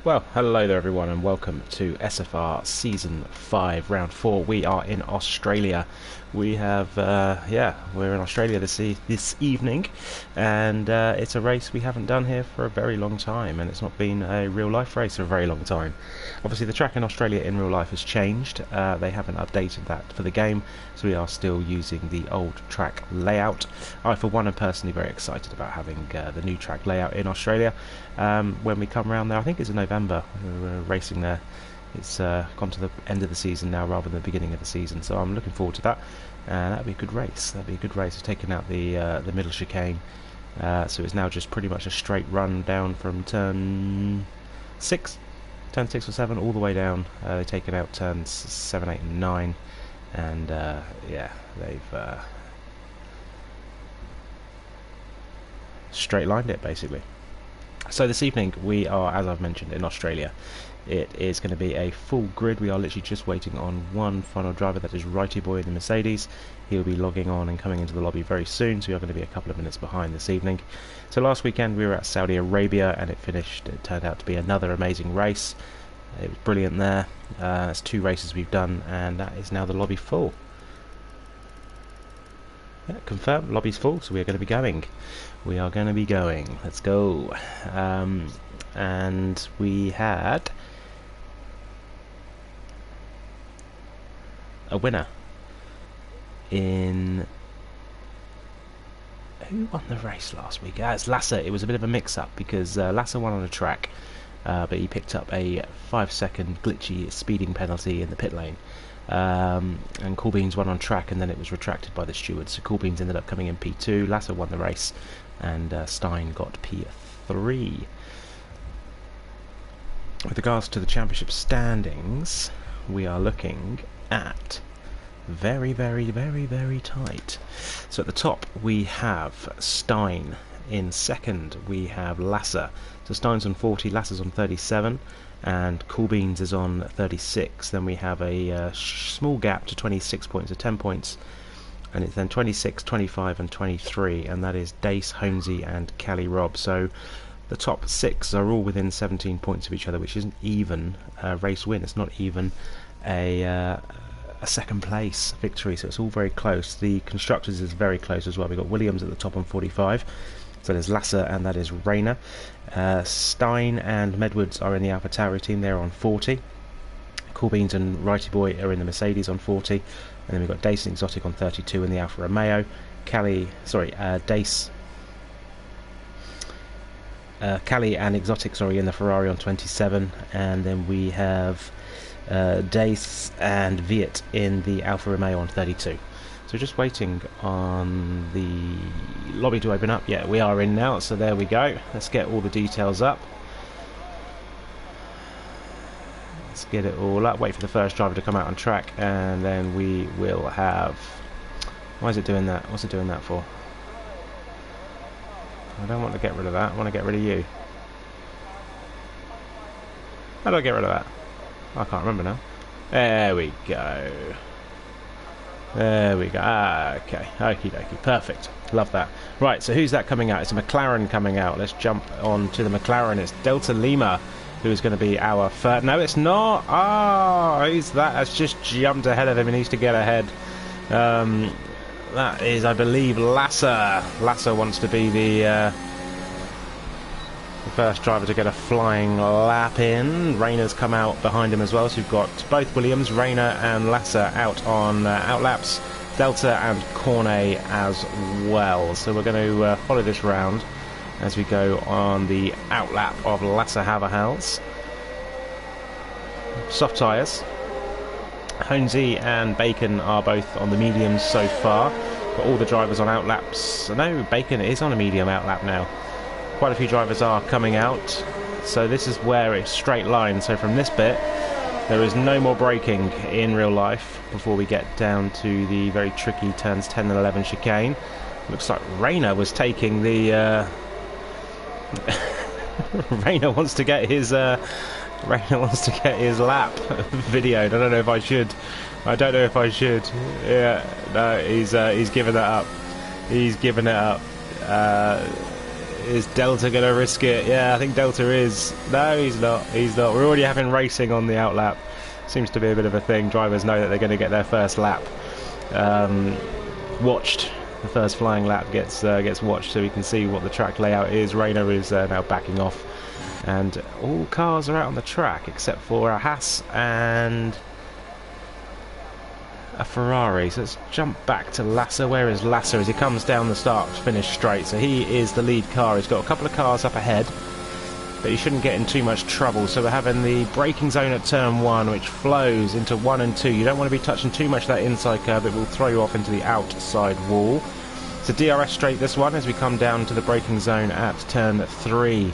Well, hello there everyone and welcome to SFR Season 5, Round 4. We are in Australia. We have, we're in Australia this evening, and it's a race we haven't done here for a very long time, and it's not been a real-life race for a very long time. Obviously the track in Australia in real life has changed. They haven't updated that for the game, so we are still using the old track layout. I, for one, am personally very excited about having the new track layout in Australia. When we come around there, I think it's in November, we're racing there. It's gone to the end of the season now rather than the beginning of the season, so I'm looking forward to that. That'll be a good race. We've taken out the middle chicane, so it's now just pretty much a straight run down from turn 6 or 7 all the way down. They've taken out turns 7, 8 and 9, and they've straight lined it basically. So this evening we are, as I've mentioned, in Australia. It is going to be a full grid. We are literally just waiting on one final driver, that is Righty Boy in the Mercedes. He'll be logging on and coming into the lobby very soon, so we are going to be a couple of minutes behind this evening. So last weekend we were at Saudi Arabia and it turned out to be another amazing race. It was brilliant there. It's 2 races we've done, and that is now the lobby full. Yeah, confirmed, lobby's full, so we are going to be going. Let's go. And we had a winner in... Who won the race last week? It's Lasser. It was a bit of a mix-up because Lasser won on a track, but he picked up a 5-second glitchy speeding penalty in the pit lane. And Cool Beans won on track, and then it was retracted by the stewards, so Cool Beans ended up coming in P2. Lasser won the race, and Stein got P3. With regards to the championship standings, we are looking at very tight. So at the top we have Stein. In second we have Lasser. So Stein's on 40, Lasser's on 37, and Cool Beans is on 36. Then we have a small gap to 26 points, or 10 points, and it's then 26, 25 and 23, and that is Dace, Holmesy and Callie Robb. So the top 6 are all within 17 points of each other, which isn't even a race win. It's not even a second place victory, so it's all very close. The constructors is very close as well. We've got Williams at the top on 45, so there's Lasser and that is Rayner. Stein and Medwards are in the AlphaTauri team, they're on 40. Cool Beans and Righty Boy are in the Mercedes on 40, and then we've got Dace and Exotic on 32 in the Alfa Romeo. Dace, Callie and Exotic, in the Ferrari on 27, and then we have Dace and Viet in the Alfa Romeo on 32. So just waiting on the lobby to open up. Yeah, we are in now, so there we go. Let's get all the details up. Let's get it all up. Wait for the first driver to come out on track, and then we will have... Why is it doing that? What's it doing that for? I don't want to get rid of that. I want to get rid of you. How do I get rid of that? I can't remember now. There we go. There we go. Okay. Okie dokie. Perfect. Love that. Right, so who's that coming out? It's a McLaren coming out. Let's jump on to the McLaren. It's Delta Lima, who is going to be our first... No, it's not. Who's that? That's just jumped ahead of him. He needs to get ahead. That is, I believe, Lasser. Lasser wants to be the first driver to get a flying lap in. Rayner's come out behind him as well, so you've got both Williams, Rayner and Lasser out on outlaps, Delta and Cornet as well. So we're going to follow this round as we go on the outlap of Lasser Haverhals. Soft tyres. Holmesy and Bacon are both on the mediums so far. Got all the drivers on outlaps. No, Bacon is on a medium outlap now. Quite a few drivers are coming out, so this is where it's straight line. So from this bit there is no more braking in real life before we get down to the very tricky turns 10 and 11 chicane. Looks like Rayner was taking the Rayner wants to get his lap videoed. I don't know if I should. Yeah, no, he's given that up. He's given it up. Is Delta going to risk it? Yeah, I think Delta is. No, he's not. He's not. We're already having racing on the outlap. Seems to be a bit of a thing. Drivers know that they're going to get their first lap watched. The first flying lap gets watched, so we can see what the track layout is. Rayner is now backing off, and all cars are out on the track except for a Haas and a Ferrari. So let's jump back to Lasser. Where is Lasser as he comes down the start finish straight? So he is the lead car. He's got a couple of cars up ahead, but he shouldn't get in too much trouble. So we're having the braking zone at turn 1, which flows into 1 and 2. You don't want to be touching too much of that inside curve. It will throw you off into the outside wall. It's a DRS straight, this one, as we come down to the braking zone at turn 3.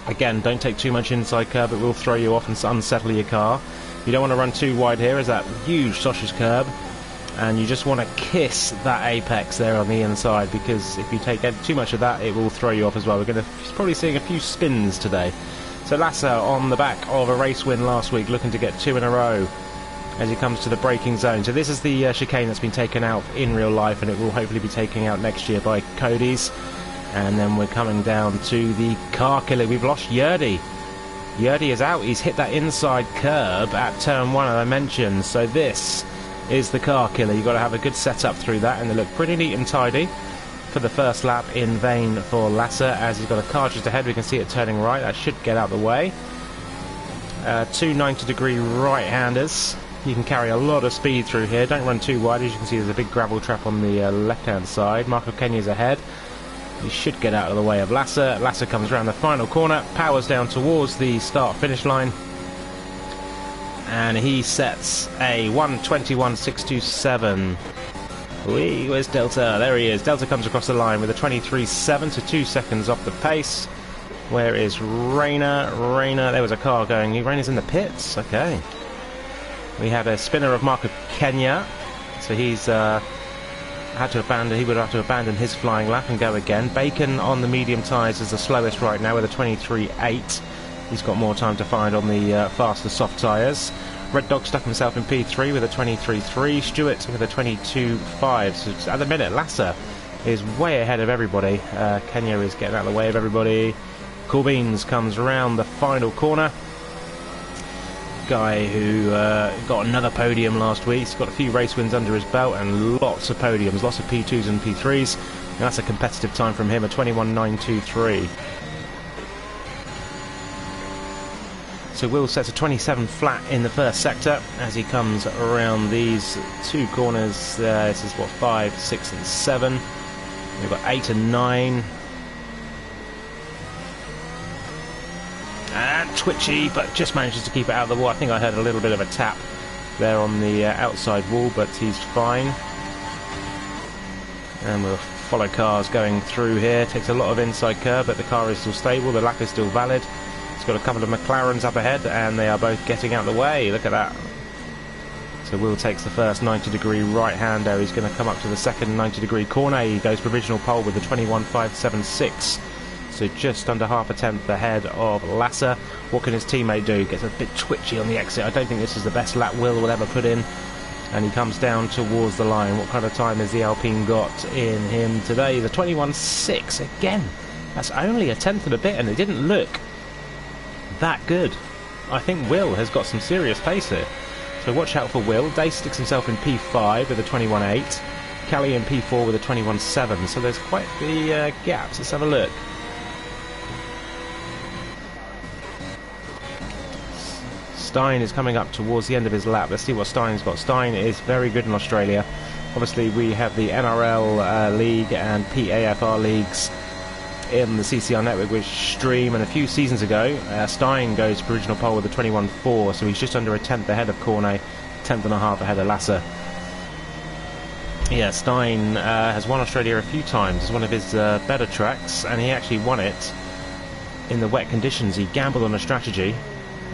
Again, don't take too much inside curve. It will throw you off and unsettle your car. You don't want to run too wide here as that huge sausage curb, and you just want to kiss that apex there on the inside, because if you take too much of that, it will throw you off as well. We're going to probably seeing a few spins today. So Lasser on the back of a race win last week, looking to get 2 in a row as he comes to the braking zone. So this is the chicane that's been taken out in real life, and it will hopefully be taken out next year by Cody's. And then we're coming down to the car killer. We've lost Yerdy. Yerdy is out. He's hit that inside curb at turn 1, as I mentioned. So this is the car killer. You've got to have a good setup through that, and they look pretty neat and tidy for the first lap. In vain for Lasser, as he's got a car just ahead. We can see it turning right. That should get out the way. 2 90-degree right-handers. You can carry a lot of speed through here. Don't run too wide. As you can see, there's a big gravel trap on the left-hand side. Marco Kenya's ahead. He should get out of the way of Lasser. Lasser comes around the final corner, powers down towards the start-finish line, and he sets a 1:21.627. Where's Delta? There he is. Delta comes across the line with a 23.7, so 2 seconds off the pace. Where is Rayner? Rayner, there was a car going. Rayner's in the pits. Okay. We had a spinner of Marco Kenya, so he's had to abandon. He would have to abandon his flying lap and go again. Bacon on the medium tyres is the slowest right now with a 23.8. He's got more time to find on the faster soft tyres. Red Dog stuck himself in P3 with a 23.3. Stewart with a 22.5. So at the minute, Lasser is way ahead of everybody. Kenya is getting out of the way of everybody. Corbins comes around the final corner. Guy who got another podium last week. He's got a few race wins under his belt and lots of podiums, lots of P2s and P3s, and that's a competitive time from him, a 21.923. So Will sets a 27 flat in the first sector as he comes around these 2 corners. This is what, 5, 6 and 7. We've got 8 and 9. And twitchy, but just manages to keep it out of the wall. I think I heard a little bit of a tap there on the outside wall, but he's fine. And we'll follow cars going through here. Takes a lot of inside curve, but the car is still stable. The lap is still valid. It's got a couple of McLarens up ahead, and they are both getting out of the way. Look at that. So Will takes the first 90-degree right-hander. He's going to come up to the second 90-degree corner. He goes provisional pole with the 21.576. So just under half a tenth ahead of Lasser. What can his teammate do? Gets a bit twitchy on the exit. I don't think this is the best lap Will ever put in. And he comes down towards the line. What kind of time has the Alpine got in him today? The 21.6. Again, that's only a tenth of a bit, and it didn't look that good. I think Will has got some serious pace here. So watch out for Will. Day sticks himself in P5 with a 21.8. Callie in P4 with a 21.7. So there's quite the gaps. Let's have a look. Stein is coming up towards the end of his lap. Let's see what Stein's got. Stein is very good in Australia. Obviously, we have the NRL League and PAFR leagues in the CCR network, which stream. And a few seasons ago, Stein goes to original pole with a 21.4, so he's just under a tenth ahead of Cornet, tenth and a half ahead of Lasser. Yeah, Stein has won Australia a few times. It's one of his better tracks, and he actually won it in the wet conditions. He gambled on a strategy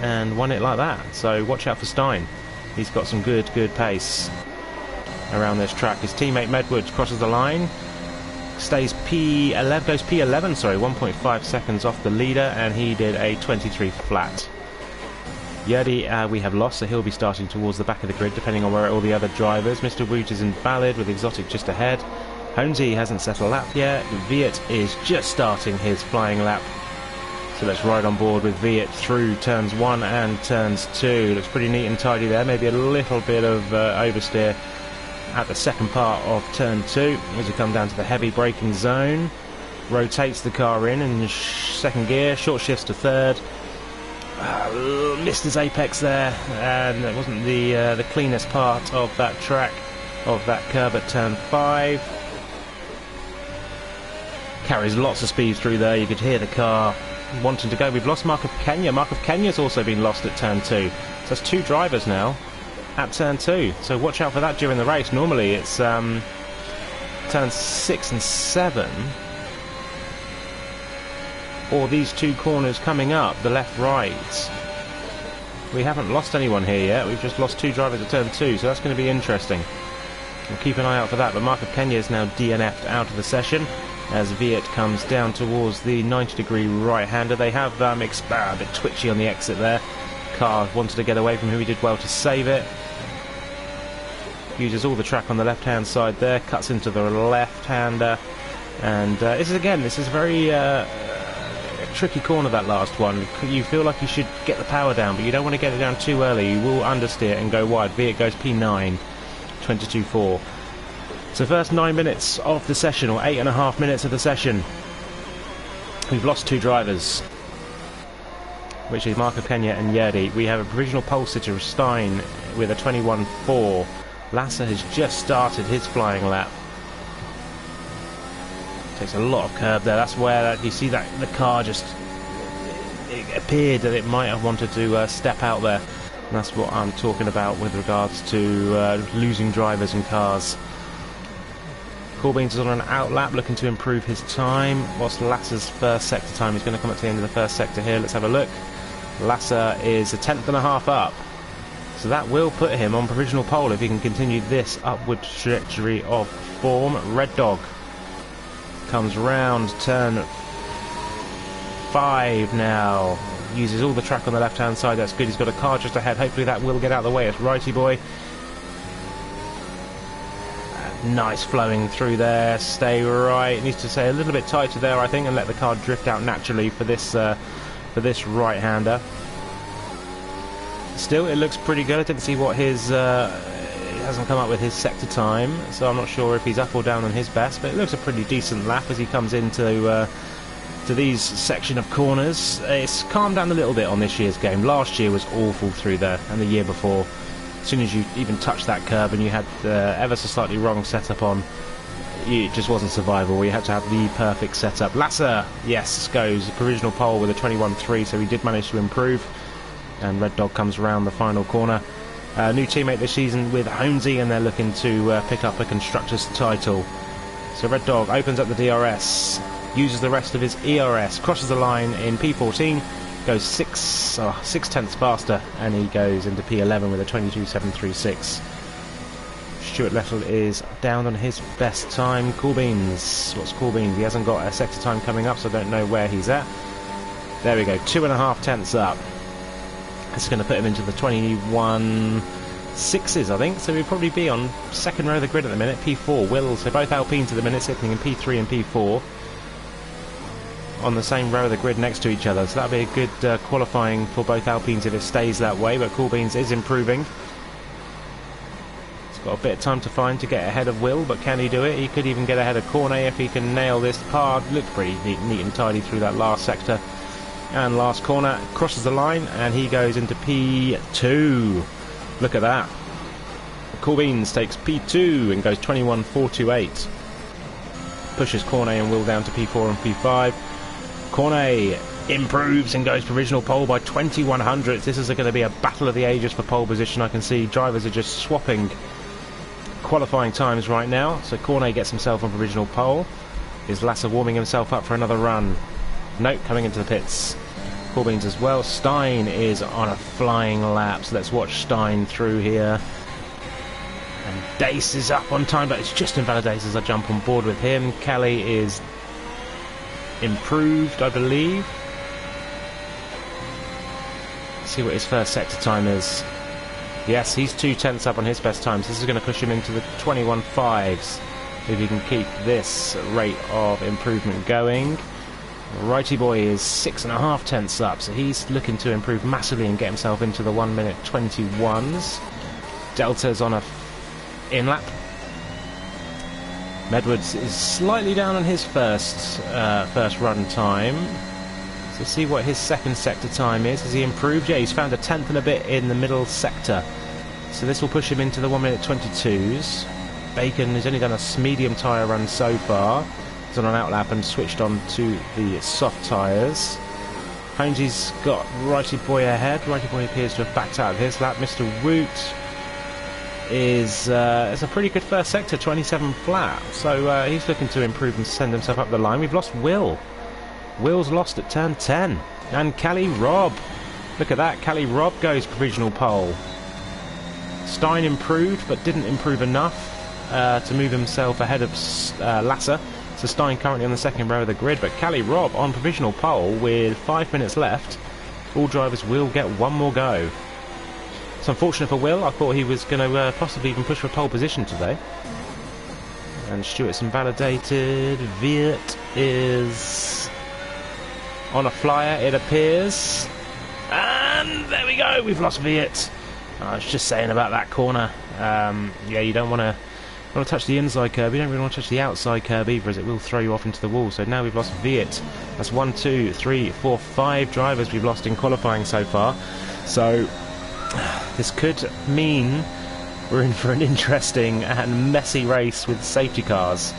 and won it like that. So watch out for Stein. He's got some good pace around this track. His teammate Medwood crosses the line, stays P11, goes P11, sorry, 1.5 seconds off the leader, and he did a 23 flat. Yerdy we have lost, so he'll be starting towards the back of the grid depending on where all the other drivers. Mr. Woot is invalid with Exotic just ahead. Holmesy hasn't set a lap yet. Viet is just starting his flying lap. So let's ride on board with Viet through turns 1 and turns 2. Looks pretty neat and tidy there. Maybe a little bit of oversteer at the second part of turn 2 as we come down to the heavy braking zone. Rotates the car in second gear, short shifts to third. Missed his apex there, and it wasn't the cleanest part of that track, of that curve at turn 5. Carries lots of speed through there. You could hear the car wanting to go. We've lost Mark of Kenya. Mark of Kenya's also been lost at turn 2. So that's 2 drivers now at turn 2. So watch out for that during the race. Normally it's turns 6 and 7. Or these 2 corners coming up, the left-right. We haven't lost anyone here yet. We've just lost 2 drivers at turn 2, so that's going to be interesting. We'll keep an eye out for that. But Mark of Kenya is now DNF'd out of the session as Viet comes down towards the 90-degree right-hander. They have a bit twitchy on the exit there. Car wanted to get away from him. He did well to save it. Uses all the track on the left-hand side there. Cuts into the left-hander. And this is very tricky corner, that last one. You feel like you should get the power down, but you don't want to get it down too early. You will understeer and go wide. Viet goes P9, 22.4. So first 9 minutes of the session, or 8.5 minutes of the session, we've lost 2 drivers, which is Mark of Kenya and Yerdi. We have a provisional pole sitter, Stein, with a 21.4. Lasser has just started his flying lap. Takes a lot of curb there. That's where you see that the car just, it appeared that it might have wanted to step out there. And that's what I'm talking about with regards to losing drivers and cars. Corbins is on an out lap, looking to improve his time. What's Lasser's first sector time? He's going to come up to the end of the first sector here. Let's have a look. Lasser is a 10.5 up. So that will put him on provisional pole if he can continue this upward trajectory of form. Red Dog comes round turn 5 now. Uses all the track on the left hand side. That's good. He's got a car just ahead. Hopefully that will get out of the way. It's Righty Boy. Nice flowing through there. Stay right. Needs to stay a little bit tighter there, I think, and let the car drift out naturally for this right hander. Still, it looks pretty good. I didn't see what his it hasn't come up with his sector time, so I'm not sure if he's up or down on his best, but it looks a pretty decent lap as he comes into to these section of corners. It's calmed down a little bit on this year's game. Last year was awful through there, and the year before. As soon as you even touched that curb and you had ever so slightly wrong setup on, it just wasn't survivable. You had to have the perfect setup. Lasser, yes, goes provisional pole with a 21.3, so he did manage to improve. And Red Dog comes around the final corner. New teammate this season with Holmesy, and they're looking to pick up a Constructors title. So Red Dog opens up the DRS, uses the rest of his ERS, crosses the line in P14, goes 6/10 faster, and he goes into P11 with a 22.736. Stuart Lettle is down on his best time. Coolbeans, what's Coolbeans? He hasn't got a sector time coming up, so I don't know where he's at. There we go, 2.5 tenths up. It's going to put him into the 21.6s, I think, so he'll probably be on second row of the grid at the minute. P4 will, so both Alpines at the minute sitting in P3 and P4 on the same row of the grid next to each other, so that'll be a good qualifying for both Alpines if it stays that way. But Coolbeans is improving. He's got a bit of time to find to get ahead of Will, but can he do it? He could even get ahead of Cornet if he can nail this hard. Looked pretty neat and tidy through that last sector and last corner. Crosses the line and he goes into P2. Look at that. Coolbeans takes P2 and goes 21.428. Pushes Cornet and Will down to P4 and P5. Cornet improves and goes provisional pole by 20/100. This is going to be a battle of the ages for pole position. I can see drivers are just swapping qualifying times right now. So Cornet gets himself on provisional pole. Is Lasser warming himself up for another run? Nope, coming into the pits. Coolbeans as well. Stein is on a flying lap, so let's watch Stein through here. And Dace is up on time, but it's just invalidates as I jump on board with him. Kelly is improved, I believe. Let's see what his first sector time is. Yes, he's 2 tenths up on his best times. This is going to push him into the 21.5s. if he can keep this rate of improvement going. Righty boy is 6.5 tenths up, so he's looking to improve massively and get himself into the 1 minute 21s. Delta's on a in-lap. Medwards is slightly down on his first run time. So see what his second sector time is. Has he improved? Yeah, he's found a tenth and a bit in the middle sector. So this will push him into the 1 minute 22s. Bacon has only done a medium tyre run so far. He's on an outlap and switched on to the soft tyres. Honesy's got Righty Boy ahead. Righty Boy appears to have backed out of his lap. Mr. Woot is a pretty good first sector, 27 flat. So he's looking to improve and send himself up the line. We've lost Will. Will's lost at turn 10. And Cali Rob. Look at that. Cali Rob goes provisional pole. Stein improved, but didn't improve enough to move himself ahead of Lasser. So Stein currently on the second row of the grid, but Cali Rob on provisional pole with 5 minutes left. All drivers will get one more go. It's unfortunate for Will. I thought he was going to possibly even push for pole position today. And Stewart's invalidated. Viet is on a flyer, it appears. And there we go, we've lost Viet. I was just saying about that corner. Yeah, you don't want to touch the inside curb. You don't really want to touch the outside curb either, as it will throw you off into the wall. So now we've lost Viet. That's 1, 2, 3, 4, 5 drivers we've lost in qualifying so far. So this could mean we're in for an interesting and messy race with safety cars.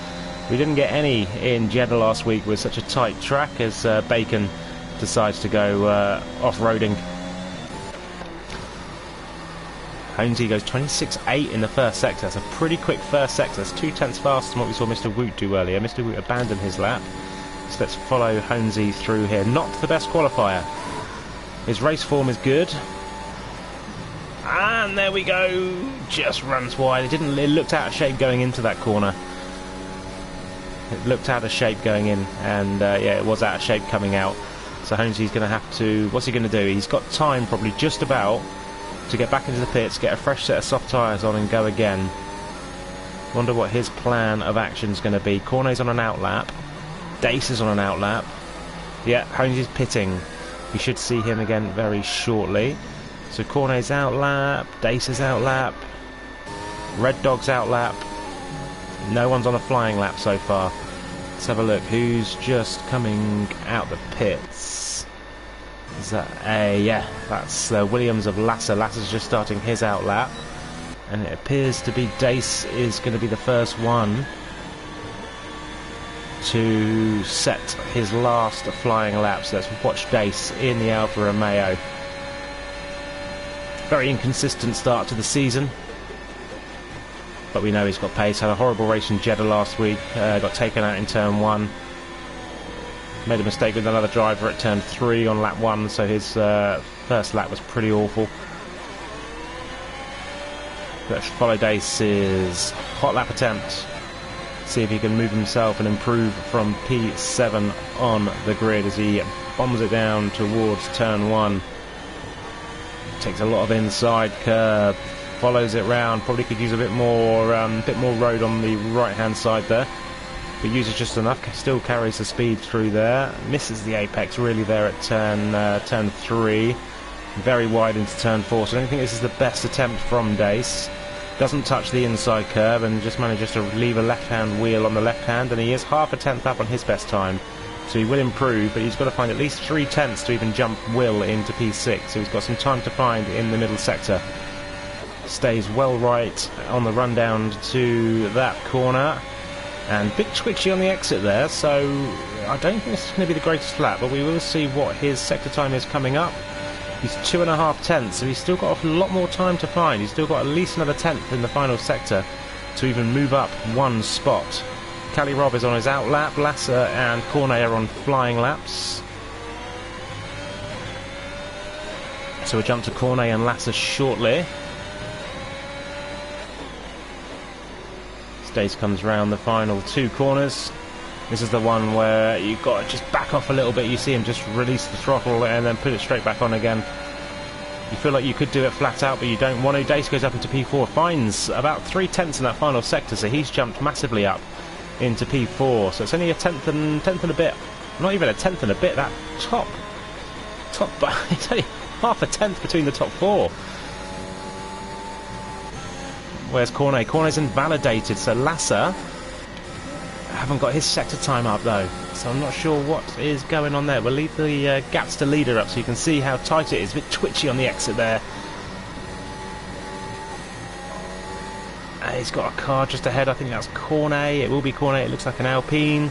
We didn't get any in Jeddah last week with such a tight track, as Bacon decides to go off-roading. Honesy goes 26.8 in the first sector. That's a pretty quick first sector. That's 2 tenths faster than what we saw Mr. Woot do earlier. Mr. Woot abandoned his lap. So let's follow Honesy through here. Not the best qualifier. His race form is good. And there we go. Just runs wide. It looked out of shape going into that corner. It looked out of shape going in. And yeah, it was out of shape coming out. So Honesy's going to have to... What's he going to do? He's got time probably just about to get back into the pits, get a fresh set of soft tyres on and go again. Wonder what his plan of action is going to be. Cornet's on an outlap. Dace is on an outlap. Yeah, Honesy's pitting. We should see him again very shortly. So Cornet's outlap, Dace's outlap, Red Dog's outlap. No one's on a flying lap so far. Let's have a look. Who's just coming out the pits? Is that yeah, that's Williams of Lasser. Lasser's just starting his outlap, and it appears to be Dace is going to be the first one to set his last flying lap. So let's watch Dace in the Alfa Romeo. Very inconsistent start to the season, but we know he's got pace. Had a horrible race in Jeddah last week, got taken out in turn 1. Made a mistake with another driver at turn 3 on lap 1, so his first lap was pretty awful. Let's follow Dace's hot lap attempt. See if he can move himself and improve from P7 on the grid as he bombs it down towards turn 1. Takes a lot of inside curb, follows it round. Probably could use a bit more road on the right hand side there, but uses just enough. Still carries the speed through there. Misses the apex really there at turn 3. Very wide into turn 4. So I don't think this is the best attempt from Dace. Doesn't touch the inside curve and just manages to leave a left-hand wheel on the left hand, and he is half a tenth up on his best time. So he will improve, but he's got to find at least 3 tenths to even jump Will into P6. So he's got some time to find in the middle sector. Stays well right on the run down to that corner. And bit twitchy on the exit there, so I don't think this is going to be the greatest lap, but we will see what his sector time is coming up. He's 2.5 tenths, so he's still got a lot more time to find. He's still got at least another tenth in the final sector to even move up 1 spot. Cali Rob is on his outlap. Lasser and Cornet are on flying laps. So we'll jump to Cornet and Lasser shortly. Dace comes round the final 2 corners. This is the one where you've got to just back off a little bit. You see him just release the throttle and then put it straight back on again. You feel like you could do it flat out, but you don't want to. Dace goes up into P4, finds about 3/10 in that final sector, so he's jumped massively up into P4. So it's only a tenth and a bit, not even a tenth and a bit. That top, it's only half a tenth between the top four. Where's Cornet? Cornet's invalidated, so Lasser haven't got his sector time up though, so I'm not sure what is going on there. We'll leave the gaps to leader up so you can see how tight it is. A bit twitchy on the exit there. He's got a car just ahead. I think that's Cornet. It will be Cornet. It looks like an Alpine.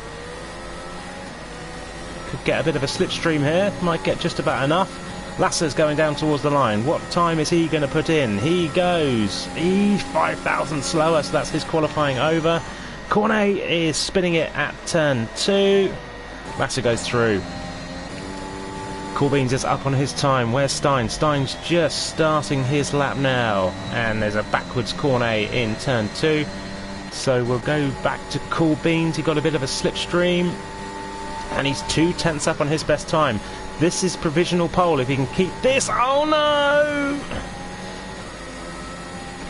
Could get a bit of a slipstream here. Might get just about enough. Lasser's going down towards the line. What time is he going to put in? He goes 5 thousandths slower, so that's his qualifying over. Cornet is spinning it at turn 2. Lasser goes through. Corbin's is up on his time. Where's Stein? Stein's just starting his lap now. And there's a backwards Cornet in turn 2. So we'll go back to Corbin's. He got a bit of a slipstream. And he's 2/10 up on his best time. This is provisional pole. If he can keep this... Oh no!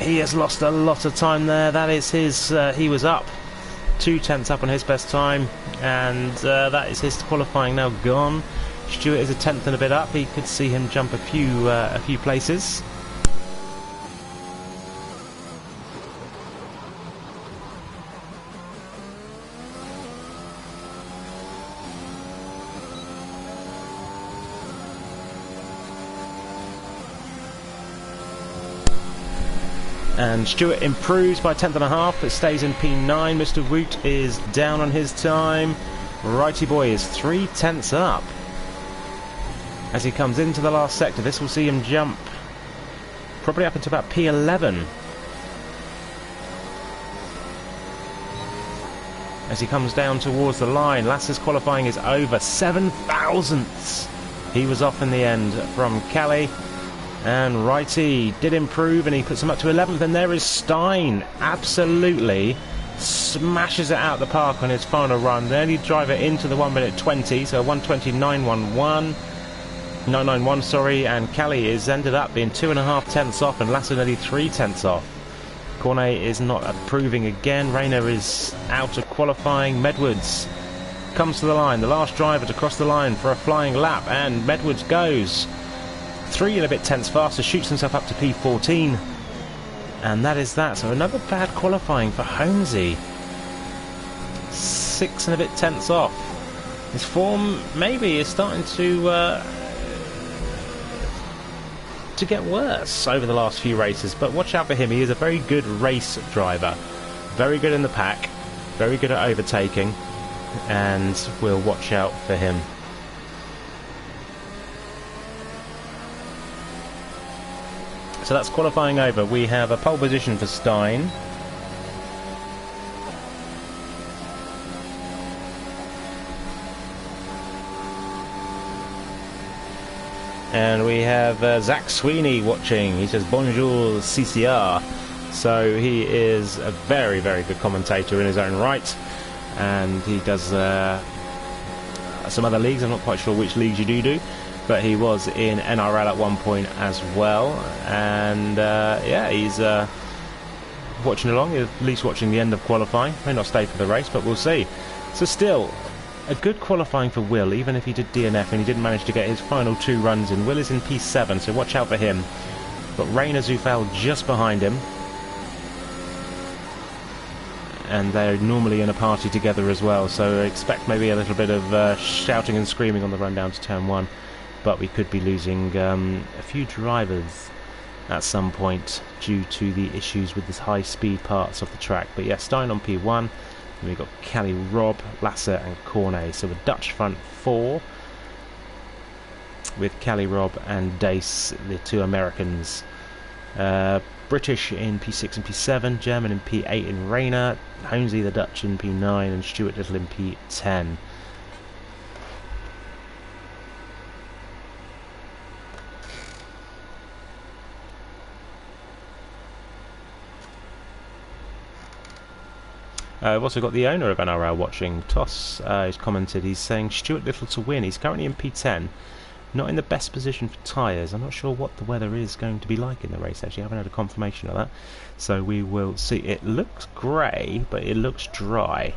He has lost a lot of time there. That is his... he was up 2/10 up on his best time, and that is his qualifying now gone. Stewart is a tenth and a bit up. He could see him jump a few places. And Stewart improves by 1/10.5. It stays in P9. Mr. Woot is down on his time. Righty boy is 3/10 up. As he comes into the last sector, this will see him jump probably up into about P11. As he comes down towards the line, Lasser's qualifying is over 7 thousandths. He was off in the end from Cali. And Righty did improve, and he puts him up to 11th. And there is Stein. Absolutely smashes it out the park on his final run. They only drive it into the 1:20, so 1:29.91, sorry. And Cali is ended up being 2.5 off, and Lasser nearly 3 off. Cornet is not improving again. Rayner is out of qualifying. Medwards comes to the line, the last driver to cross the line for a flying lap, and Medwards goes 3 and a bit tenths faster, shoots himself up to P14, and that is that. So another bad qualifying for Holmesy. 6 and a bit tenths off. His form maybe is starting to get worse over the last few races, but watch out for him. He is a very good race driver, very good in the pack, very good at overtaking, and we'll watch out for him. So that's qualifying over. We have a pole position for Stein. And we have Zach Sweeney watching. He says, bonjour CCR. So he is a very, very good commentator in his own right. And he does some other leagues. I'm not quite sure which leagues you do. But he was in NRL at one point as well, and yeah, he's watching along, at least watching the end of qualifying. May not stay for the race, but we'll see. So still, a good qualifying for Will, even if he did DNF and he didn't manage to get his final 2 runs in. Will is in P7, so watch out for him. But Rayner Zufel just behind him. And they're normally in a party together as well, so expect maybe a little bit of shouting and screaming on the run down to turn 1. But we could be losing a few drivers at some point due to the issues with the high-speed parts of the track. But yeah, Stein on P1, and we've got Cali, Rob, Lasser and Cornet. So a Dutch front 4 with Cali, Rob and Dace, the 2 Americans. British in P6 and P7, German in P8 in Rayner, Holmesy the Dutch in P9 and Stuart Little in P10. I've also got the owner of NRL watching. Toss has commented, he's saying Stuart Little to win. He's currently in P10, Not in the best position for tyres. I'm not sure what the weather is going to be like in the race, actually. I haven't had a confirmation of that. So we will see. It looks grey, but it looks dry.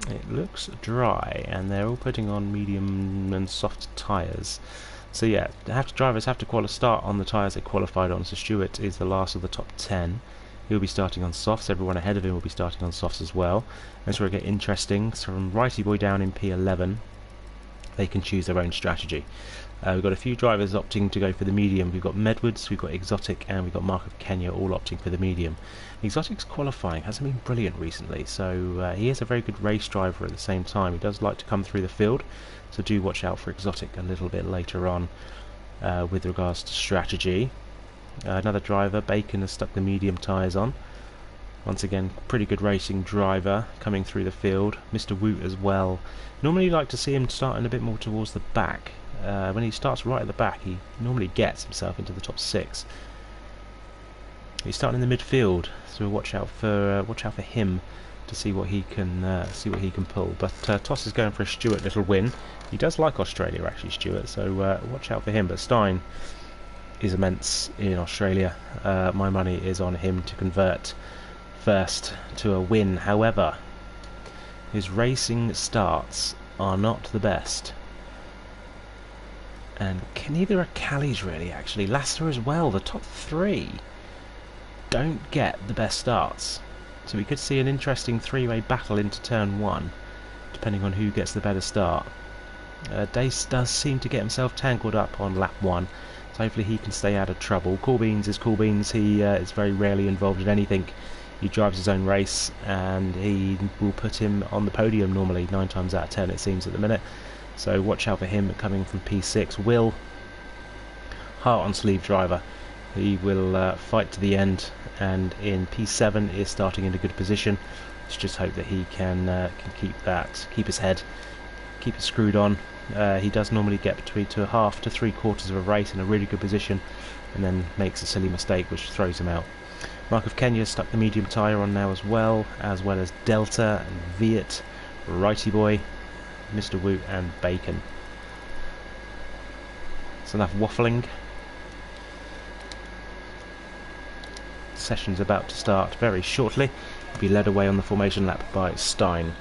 It looks dry, and they're all putting on medium and soft tyres. So yeah, drivers have to start on the tyres they qualified on. So Stewart is the last of the top 10. He'll be starting on softs. Everyone ahead of him will be starting on softs as well. That's where it gets interesting. So from Righty Boy down in P11, they can choose their own strategy. We've got a few drivers opting to go for the medium. We've got Medwards, we've got Exotic, and we've got Mark of Kenya all opting for the medium. Exotic's qualifying hasn't been brilliant recently, so he is a very good race driver at the same time. He does like to come through the field, so do watch out for Exotic a little bit later on with regards to strategy. Another driver, Bacon, has stuck the medium tyres on. Once again, pretty good racing driver coming through the field. Mr. Woot as well. Normally like to see him starting a bit more towards the back. When he starts right at the back, he normally gets himself into the top 6. He's starting in the midfield, so watch out for him to see what he can pull. But Toss is going for a Stewart little win. He does like Australia actually, Stewart. So watch out for him. But Stein is immense in Australia. My money is on him to convert first to a win. However, his racing starts are not the best. And neither are Callie's really, actually. Lasser as well. The top 3 don't get the best starts. So we could see an interesting 3-way battle into turn 1, depending on who gets the better start. Dace does seem to get himself tangled up on lap 1, so hopefully he can stay out of trouble. Coolbeans is Coolbeans. He is very rarely involved in anything. He drives his own race, and he will put him on the podium normally, 9 times out of 10 it seems at the minute. So watch out for him coming from P6. Will, heart on sleeve driver. He will fight to the end, and in P7 is starting in a good position. Let's just hope that he can keep his head, keep it screwed on. He does normally get between to a half to 3/4 of a race in a really good position, and then makes a silly mistake which throws him out. Mark of Kenya stuck the medium tyre on now as well as Delta and Viet, Righty Boy, Mr. Woot and Bacon. It's enough waffling. Session's about to start very shortly. He'll be led away on the formation lap by Stein.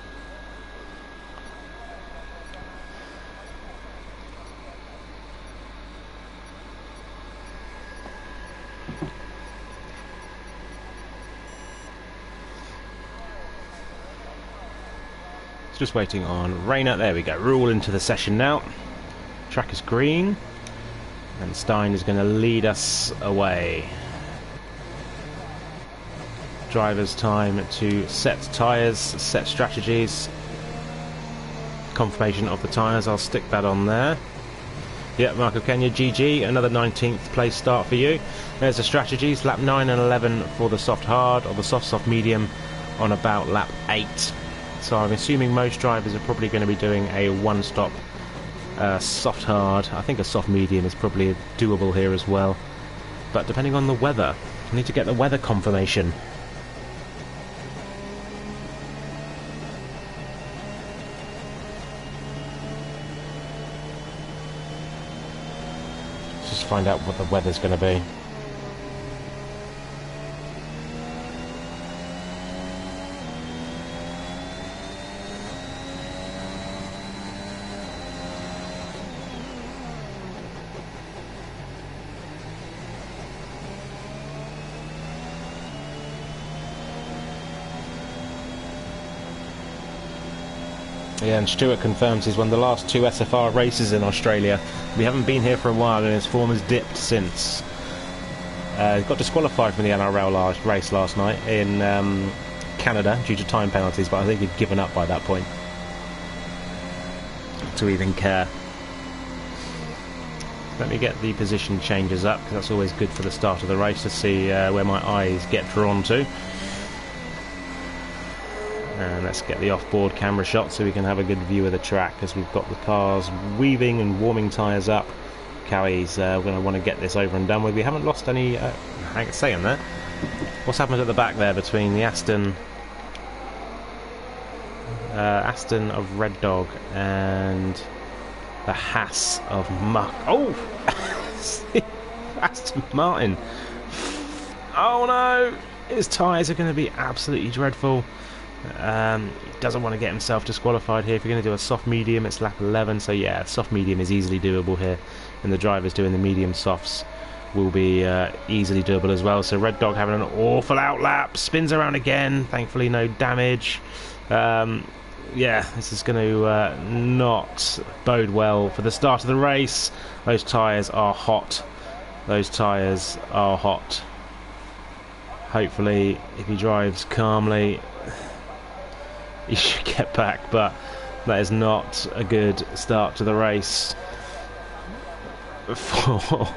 Just waiting on Rayner. There we go. We're all into the session now. Track is green, and Stein is going to lead us away. Driver's time to set tyres, set strategies. Confirmation of the tyres. I'll stick that on there. Yep, Mark of Kenya, GG. Another 19th place start for you. There's the strategies. Lap 9 and 11 for the soft hard, or the soft medium on about lap 8. So I'm assuming most drivers are probably going to be doing a one-stop soft hard. I think a soft medium is probably doable here as well. But depending on the weather, I need to get the weather confirmation. Let's just find out what the weather's going to be. Yeah, and Stewart confirms he's won the last 2 SFR races in Australia. We haven't been here for a while, and his form has dipped since. He got disqualified from the NRL race last night in Canada due to time penalties, but I think he'd given up by that point to even care. Let me get the position changes up, because that's always good for the start of the race to see where my eyes get drawn to. And let's get the off-board camera shot so we can have a good view of the track, as we've got the cars weaving and warming tyres up. Cowie's going to want to get this over and done with. We haven't lost any... saying that. What's happened at the back there between the Aston Aston of Red Dog and the Haas of Muck. Oh! Aston Martin. Oh no! His tyres are going to be absolutely dreadful. He doesn't want to get himself disqualified here. If you're going to do a soft medium, it's lap 11. So yeah, soft medium is easily doable here. And the drivers doing the medium softs will be easily doable as well. So Red Dog having an awful outlap. Spins around again. Thankfully no damage. Yeah, this is going to not bode well for the start of the race. Those tyres are hot. Those tyres are hot. Hopefully, if he drives calmly, he should get back, but that is not a good start to the race for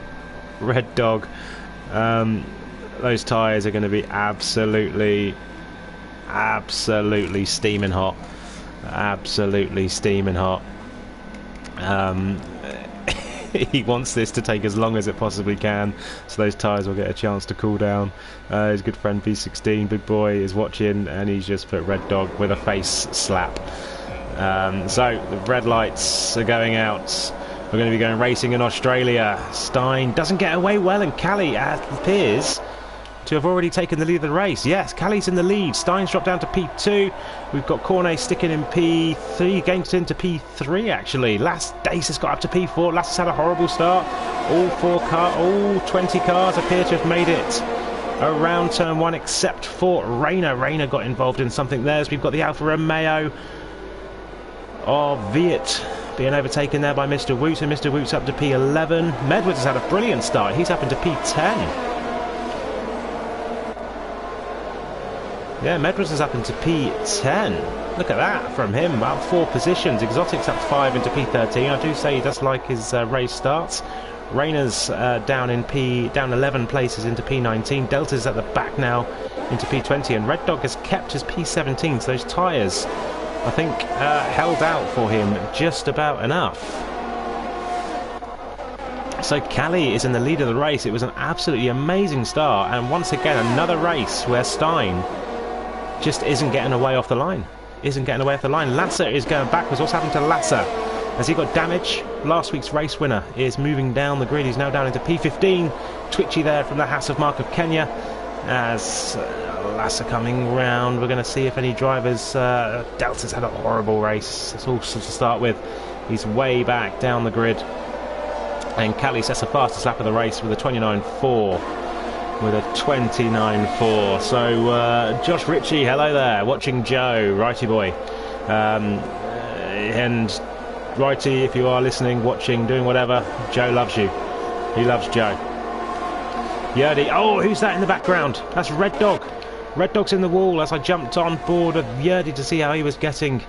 Red Dog. Those tyres are going to be absolutely steaming hot. Absolutely steaming hot. He wants this to take as long as it possibly can, so those tyres will get a chance to cool down. His good friend B16, Big Boy, is watching, and he's just put Red Dog with a face slap. So the red lights are going out. We're going to be going racing in Australia. Stein doesn't get away well, and Callie appears to have already taken the lead of the race. Yes, Callie's in the lead. Stein's dropped down to P2. We've got Cornet sticking in P3, gains into P3 actually. Dace has got up to P4. Lass has had a horrible start. All 20 cars appear to have made it around turn 1 except for Rayner. Rayner got involved in something there. So we've got the Alfa Romeo of Viet being overtaken there by Mr. Woot, and Mr. Woot's up to P11. Medwards has had a brilliant start. He's up into P10. Yeah, Medwards is up into P10. Look at that from him, about 4 positions. Exotic's up 5 into P13. I do say he does like his race starts. Rayner's down 11 places into P19. Delta's at the back now into P20, and Red Dog has kept his P17. So those tyres, I think, held out for him just about enough. So Callie is in the lead of the race. It was an absolutely amazing start, and once again another race where Stein just isn't getting away off the line. Lasser is going backwards. What's happened to Lasser? Has he got damage? Last week's race winner is moving down the grid. He's now down into P15. Twitchy there from the Haas of Mark of Kenya. As Lasser coming round, we're going to see if any drivers... Delta's had a horrible race. That's all to start with. He's way back down the grid. And Callie sets the fastest lap of the race with a 29.4. With a 29.4. So Josh Ritchie, hello there, watching Joe, righty boy. And righty, if you are listening, watching, doing whatever, Joe loves you. He loves Joe. Yerdy, oh, who's that in the background? That's Red Dog. Red Dog's in the wall. As I jumped on board of Yerdy to see how he was getting,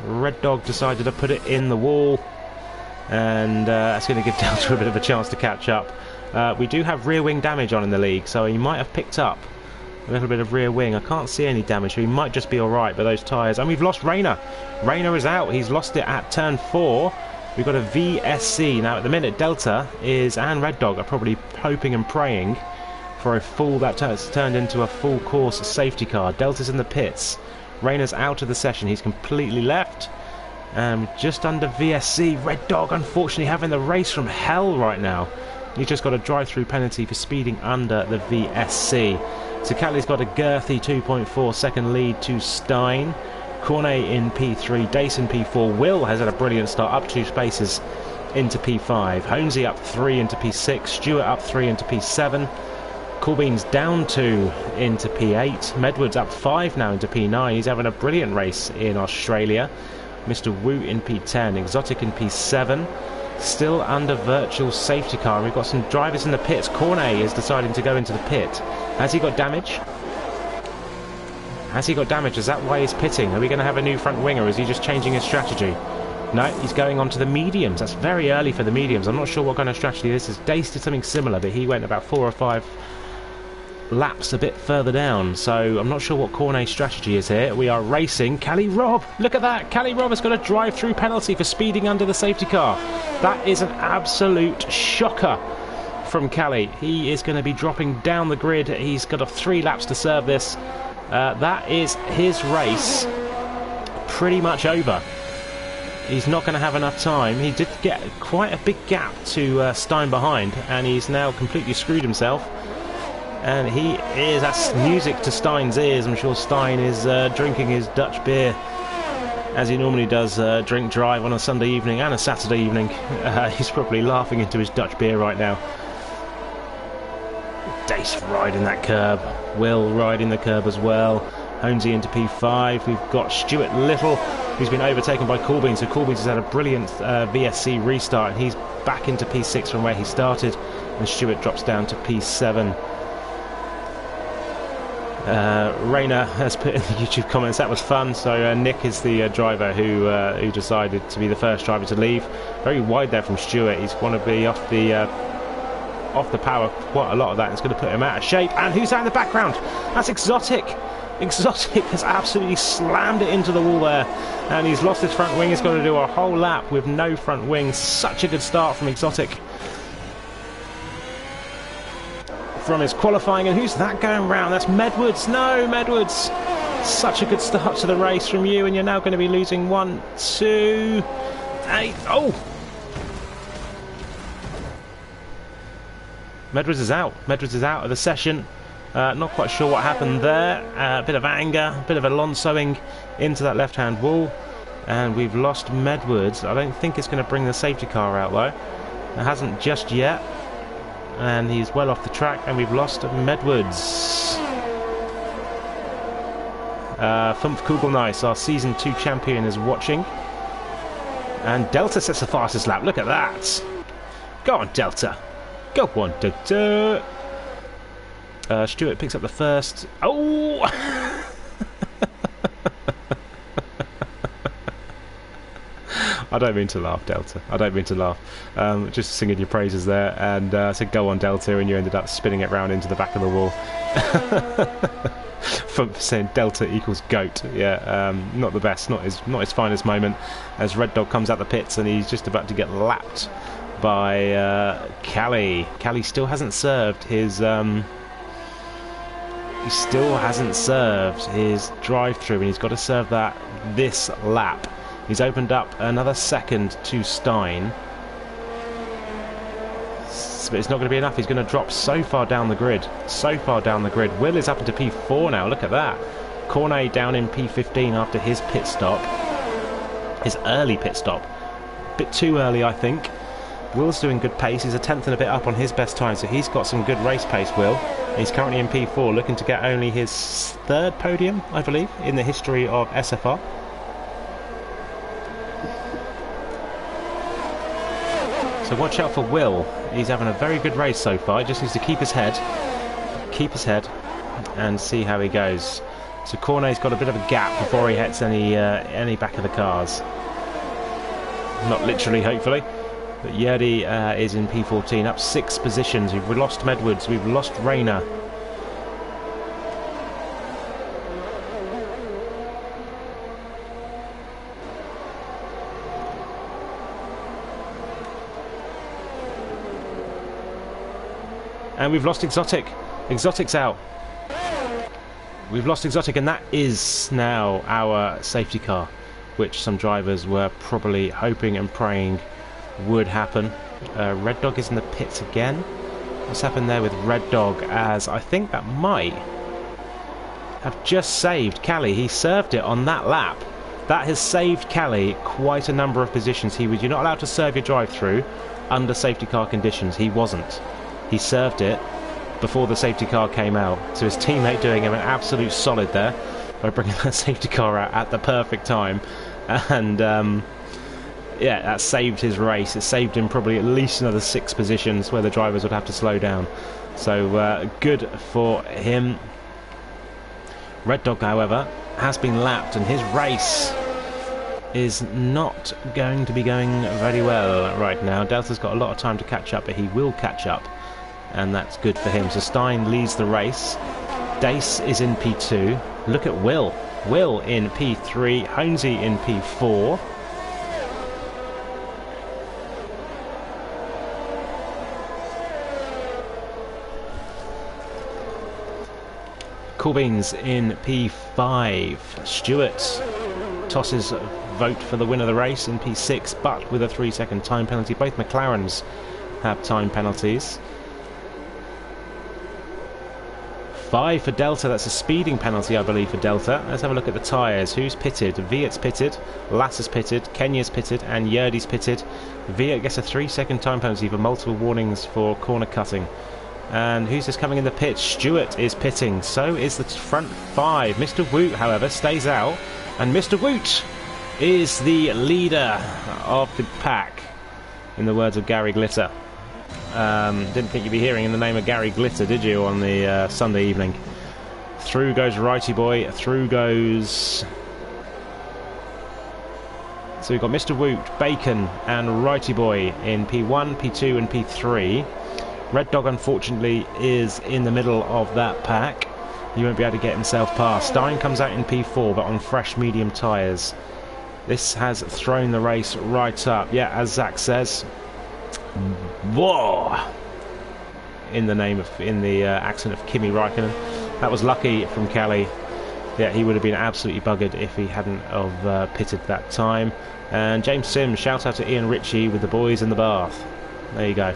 Red Dog decided to put it in the wall, and that's going to give Delta a bit of a chance to catch up. We do have rear wing damage on in the league, so he might have picked up a little bit of rear wing. I can't see any damage, so he might just be alright, but those tyres... And we've lost Rayner. Rayner is out. He's lost it at turn 4. We've got a VSC. Now, at the minute, Delta and Red Dog are probably hoping and praying for a full... That has turned into a full course safety car. Delta's in the pits. Rayner's out of the session. He's completely left. Just under VSC. Red Dog, unfortunately, having the race from hell right now. He's just got a drive-through penalty for speeding under the VSC. So Callie's got a girthy 2.4 second lead to Stein. Cornet in P3, Dace in P4. Will has had a brilliant start, up 2 spaces into P5. Holmesy up 3 into P6. Stewart up 3 into P7. Corbyn's down 2 into P8. Medwards up 5 now into P9. He's having a brilliant race in Australia. Mr. Wu in P10. Exotic in P7. Still under virtual safety car. We've got some drivers in the pits. Cornet is deciding to go into the pit. Has he got damage? Is that why he's pitting? Are we going to have a new front wing, or is he just changing his strategy? No, he's going on to the mediums. That's very early for the mediums. I'm not sure what kind of strategy this is. Dace did something similar, but he went about 4 or 5 laps a bit further down, so I'm not sure what Cornet's strategy is here. We are racing. Callie Robb, look at that. Callie Robb has got a drive-through penalty for speeding under the safety car. That is an absolute shocker from Callie. He is going to be dropping down the grid. He's got 3 laps to serve this. That is his race pretty much over. He's not going to have enough time. He did get quite a big gap to Stein behind, and he's now completely screwed himself. And that's music to Stein's ears. I'm sure Stein is drinking his Dutch beer, as he normally does drink drive on a Sunday evening and a Saturday evening. He's probably laughing into his Dutch beer right now. Dace riding that curb. Will riding the curb as well. Holmesy into P5. We've got Stuart Little, who's been overtaken by Corbin. So Corbin has had a brilliant VSC restart, and he's back into P6 from where he started. And Stuart drops down to P7. Rayner has put in the YouTube comments that was fun. So Nick is the driver who decided to be the first driver to leave. Very wide there from Stuart. He's going to be off the power quite a lot of that. It's going to put him out of shape. And who's out in the background? That's Exotic. Exotic has absolutely slammed it into the wall there, and he's lost his front wing. He's got to do a whole lap with no front wing. Such a good start from Exotic from his qualifying. And who's that going round? That's Medwards. No, Medwards. Such a good start to the race from you, and you're now going to be losing 1, 2, 8. Oh! Medwards is out. Medwards is out of the session. Not quite sure what happened there. A bit of anger, a bit of Alonsoing into that left-hand wall. And we've lost Medwards. I don't think it's going to bring the safety car out, though. It hasn't just yet. And he's well off the track, and we've lost Medwards. Fumpf Kugelnice, our Season 2 champion, is watching. And Delta sets the fastest lap. Look at that. Go on, Delta. Go on, Delta. Stuart picks up the first. Oh! I don't mean to laugh, Delta. I don't mean to laugh. Just singing your praises there, and I said go on, Delta, and you ended up spinning it round into the back of the wall. From saying Delta equals GOAT. Yeah, not the best, not his finest moment, as Red Dog comes out the pits and he's just about to get lapped by Callie. Callie still hasn't served his drive-through, and he's got to serve that this lap. He's opened up another second to Stein, but it's not going to be enough. He's going to drop so far down the grid. Will is up into P4 now. Look at that. Cornet down in P15 after his pit stop. His early pit stop. Bit too early, I think. Will's doing good pace. He's a tenth and a bit up on his best time, so he's got some good race pace, Will. He's currently in P4, looking to get only his third podium, I believe, in the history of SFR. So watch out for Will. He's having a very good race so far. He just needs to keep his head, and see how he goes. So Cornet's got a bit of a gap before he hits any back of the cars. Not literally, hopefully. But Yerdy is in P14, up 6 positions. We've lost Medwards, we've lost Rayner. And we've lost Exotic. Exotic's out. We've lost Exotic, and that is now our safety car, which some drivers were probably hoping and praying would happen. Red Dog is in the pits again. What's happened there with Red Dog? As I think that might have just saved Callie. He served it on that lap. That has saved Callie quite a number of positions. You're not allowed to serve your drive-through under safety car conditions. He wasn't. He served it before the safety car came out. So his teammate doing him an absolute solid there by bringing that safety car out at the perfect time. And yeah, that saved his race. It saved him probably at least another 6 positions where the drivers would have to slow down. So good for him. Red Dog, however, has been lapped, and his race is not going to be going very well right now. Delta's got a lot of time to catch up, but he will catch up, and that's good for him. So Stein leads the race. Dace is in P2. Look at Will. Will in P3. Holmesy in P4. Corbin's in P5. Stewart tosses vote for the win of the race in P6, but with a 3-second time penalty. Both McLarens have time penalties. 5 for Delta, that's a speeding penalty I believe for Delta. Let's have a look at the tyres. Who's pitted? Viet's pitted, Lasser's pitted, Kenya's pitted and Yerdy's pitted. Viet gets a 3-second time penalty for multiple warnings for corner cutting. And who's this coming in the pit? Stewart is pitting, so is the front 5. Mr. Woot, however, stays out, and Mr. Woot is the leader of the pack, in the words of Gary Glitter. Didn't think you'd be hearing in the name of Gary Glitter, did you, on the Sunday evening? Through goes Righty Boy, through goes... So we've got Mr. Woot, Bacon and Righty Boy in P1, P2 and P3. Red Dog, unfortunately, is in the middle of that pack. He won't be able to get himself past. Stein comes out in P4, but on fresh medium tyres. This has thrown the race right up. Yeah, as Zach says, whoa! In the accent of Kimi Räikkönen. That was lucky from Kelly. Yeah, he would have been absolutely buggered if he hadn't have pitted that time. And James Sims, shout out to Ian Ritchie with the boys in the bath. There you go.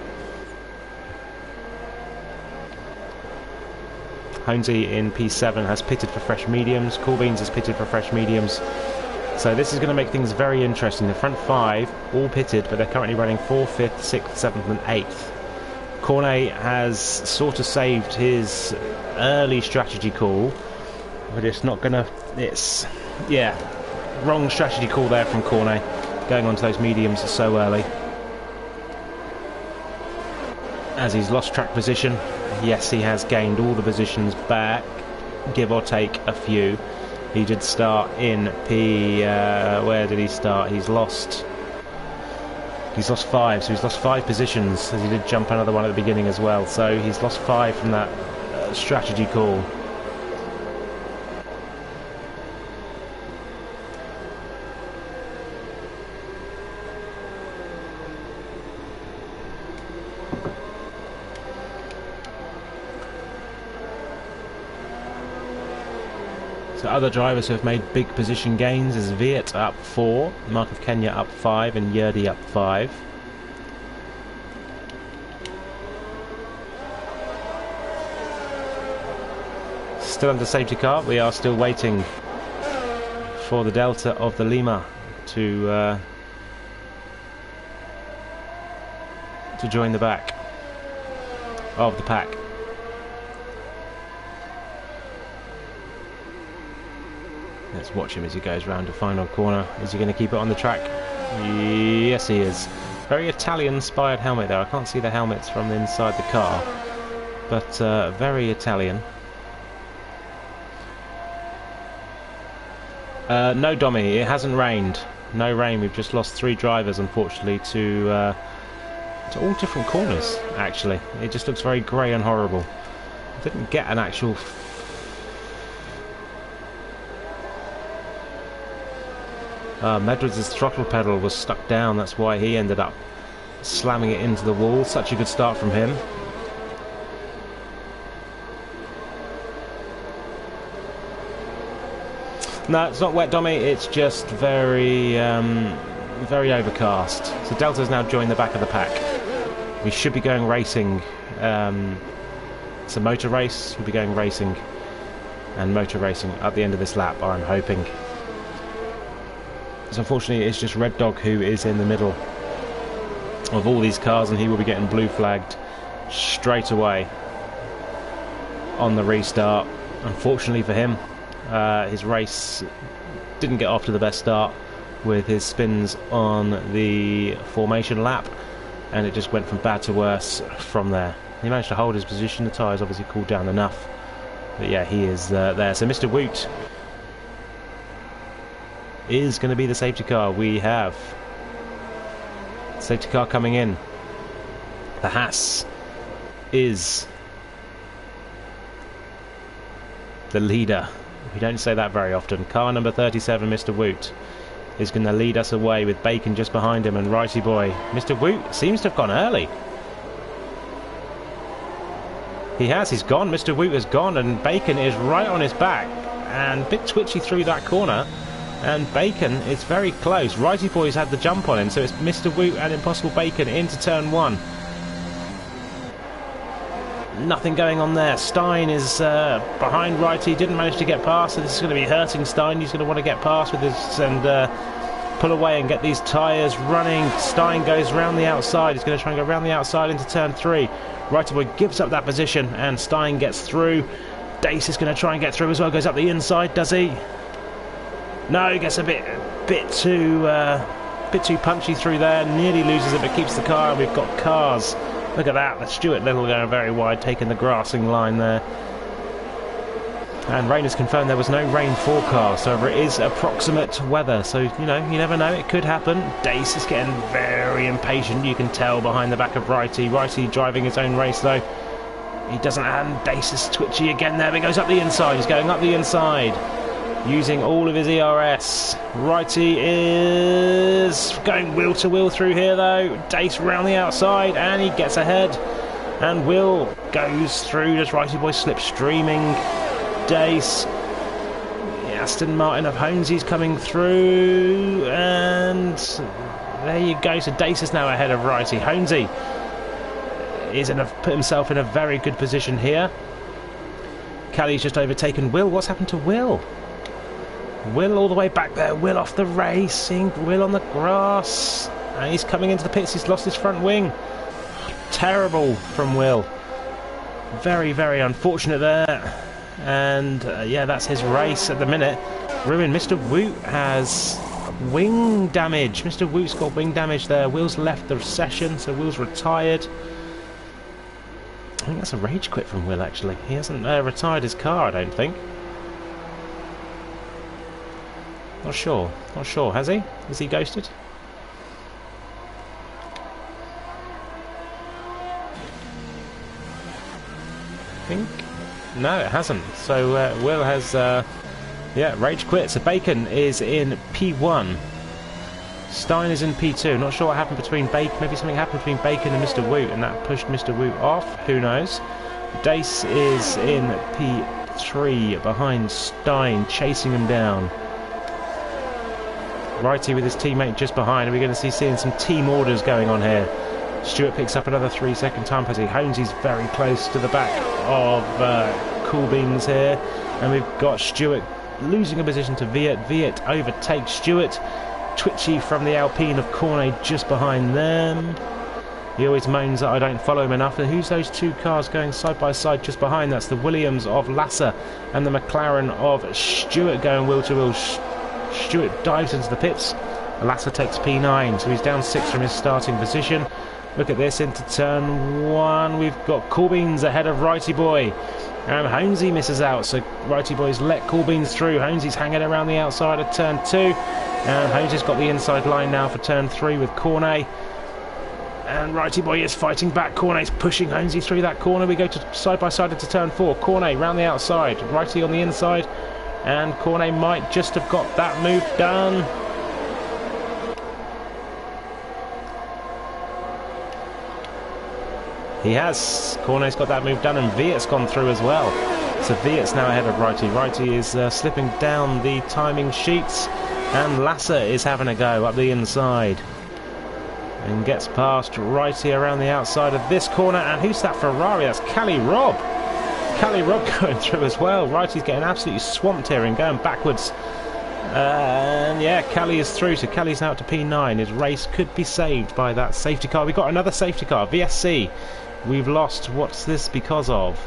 Honesy in P7 has pitted for fresh mediums. Corbins has pitted for fresh mediums. So this is going to make things very interesting. The front 5 all pitted, but they're currently running 4th, 5th, 6th, 7th and 8th. Cornet has sort of saved his early strategy call, but it's not going to... It's... Yeah, wrong strategy call there from Cornet, going onto those mediums so early. As he's lost track position. Yes, he has gained all the positions back, give or take a few. He did start in P... where did he start? He's lost 5, so he's lost 5 positions, as he did jump another one at the beginning as well. So he's lost 5 from that strategy call. So other drivers who have made big position gains is Viet up 4, Mark of Kenya up 5 and Yerdy up 5. Still under safety car, we are still waiting for the Delta of the Lima to join the back of the pack. Let's watch him as he goes round the final corner. Is he going to keep it on the track? Yes, he is. Very Italian-inspired helmet there. I can't see the helmets from inside the car, but very Italian. No, Dommy, it hasn't rained. No rain. We've just lost 3 drivers, unfortunately, to all different corners, actually. It just looks very grey and horrible. Didn't get an actual... Medwards' throttle pedal was stuck down, that's why he ended up slamming it into the wall. Such a good start from him. No, it's not wet, Dommy, it's just very very overcast. So Delta's now joined the back of the pack. We should be going racing. It's a motor race, we'll be going racing and motor racing at the end of this lap, I'm hoping. So unfortunately it's just Red Dog who is in the middle of all these cars, and he will be getting blue flagged straight away on the restart. Unfortunately for him, his race didn't get off to the best start with his spins on the formation lap, and it just went from bad to worse from there. He managed to hold his position, the tyres obviously cooled down enough, but yeah, he is there. So Mr. Woot is going to be the safety car. We have safety car coming in. The Haas is the leader. We don't say that very often. Car number 37, Mr. Woot, is going to lead us away with Bacon just behind him and Righty Boy. Mr. Woot seems to have gone early. He has, he's gone. Mr. Woot has gone and Bacon is right on his back and a bit twitchy through that corner. And Bacon is very close. Righty Boy's had the jump on him, so it's Mr. Woot and Impossible Bacon into turn 1. Nothing going on there. Stein is behind Righty, didn't manage to get past, so this is going to be hurting Stein. He's going to want to get past with this and pull away and get these tyres running. Stein goes round the outside. He's going to try and go round the outside into turn 3. Righty Boy gives up that position and Stein gets through. Dace is going to try and get through as well. Goes up the inside, does he? No, he gets a bit too punchy through there. Nearly loses it, but keeps the car. We've got cars. Look at that. The Stuart Little going very wide, taking the grassing line there. And rain has confirmed there was no rain forecast. However, it is approximate weather, so you know, you never know. It could happen. Dace is getting very impatient. You can tell behind the back of Righty. Righty driving his own race though. He doesn't, and Dace is twitchy again there, but he goes up the inside. He's going up the inside, using all of his ERS. Righty is going wheel to wheel through here though. Dace round the outside and he gets ahead. And Will goes through. Does Righty Boy slipstreaming Dace? Aston Martin of Holmesy's coming through. And there you go. So Dace is now ahead of Righty. Holmesy is put himself in a very good position here. Callie's just overtaken Will. What's happened to Will? Will all the way back there. Will off the racing. Will on the grass. And he's coming into the pits. He's lost his front wing. Terrible from Will. Very, very unfortunate there. And yeah, that's his race at the minute. Ruin. Mr. Woot has wing damage. Mr. Woot's got wing damage there. Will's left the session, so Will's retired. I think that's a rage quit from Will, actually. He hasn't retired his car, I don't think. Not sure. Not sure. Has he? Is he ghosted? I think. No, it hasn't. So Will has, yeah, rage quit. So Bacon is in P1. Stein is in P2. Not sure what happened between Bacon. Maybe something happened between Bacon and Mr. Woot, and that pushed Mr. Woot off. Who knows? Dace is in P3 behind Stein, chasing him down. Righty with his teammate just behind. Are we going to seeing some team orders going on here? Stewart picks up another 3-second time penalty. Holmesy's very close to the back of Cool Beans here, and we've got Stewart losing a position to Viet. Viet overtakes Stewart. Twitchy from the Alpine of Cornet just behind them. He always moans that I don't follow him enough. And who's those two cars going side by side just behind? That's the Williams of Lasser and the McLaren of Stewart going wheel to wheel. Stewart dives into the pits. Lasser takes P9, so he's down 6 from his starting position. Look at this, into turn 1. We've got Coolbeans ahead of Righty Boy. And Holmesy misses out, so Righty Boy's let Coolbeans through. Holmesy's hanging around the outside of turn 2. And Holmesy's got the inside line now for turn 3 with Cornet. And Righty Boy is fighting back. Cornet's pushing Holmesy through that corner. We go to side by side into turn 4. Cornet round the outside. Righty on the inside. And Cornet might just have got that move done. He has. Cornet's got that move done, and Viet's gone through as well. So Viet's now ahead of Righty. Righty is slipping down the timing sheets, and Lasser is having a go up the inside. And gets past Righty around the outside of this corner. And who's that Ferrari? That's Callie Robb. Callie Robb going through as well. Righty's getting absolutely swamped here and going backwards. And yeah, Callie is through, so Callie's now up to P9. His race could be saved by that safety car. We've got another safety car, VSC. We've lost. What's this because of?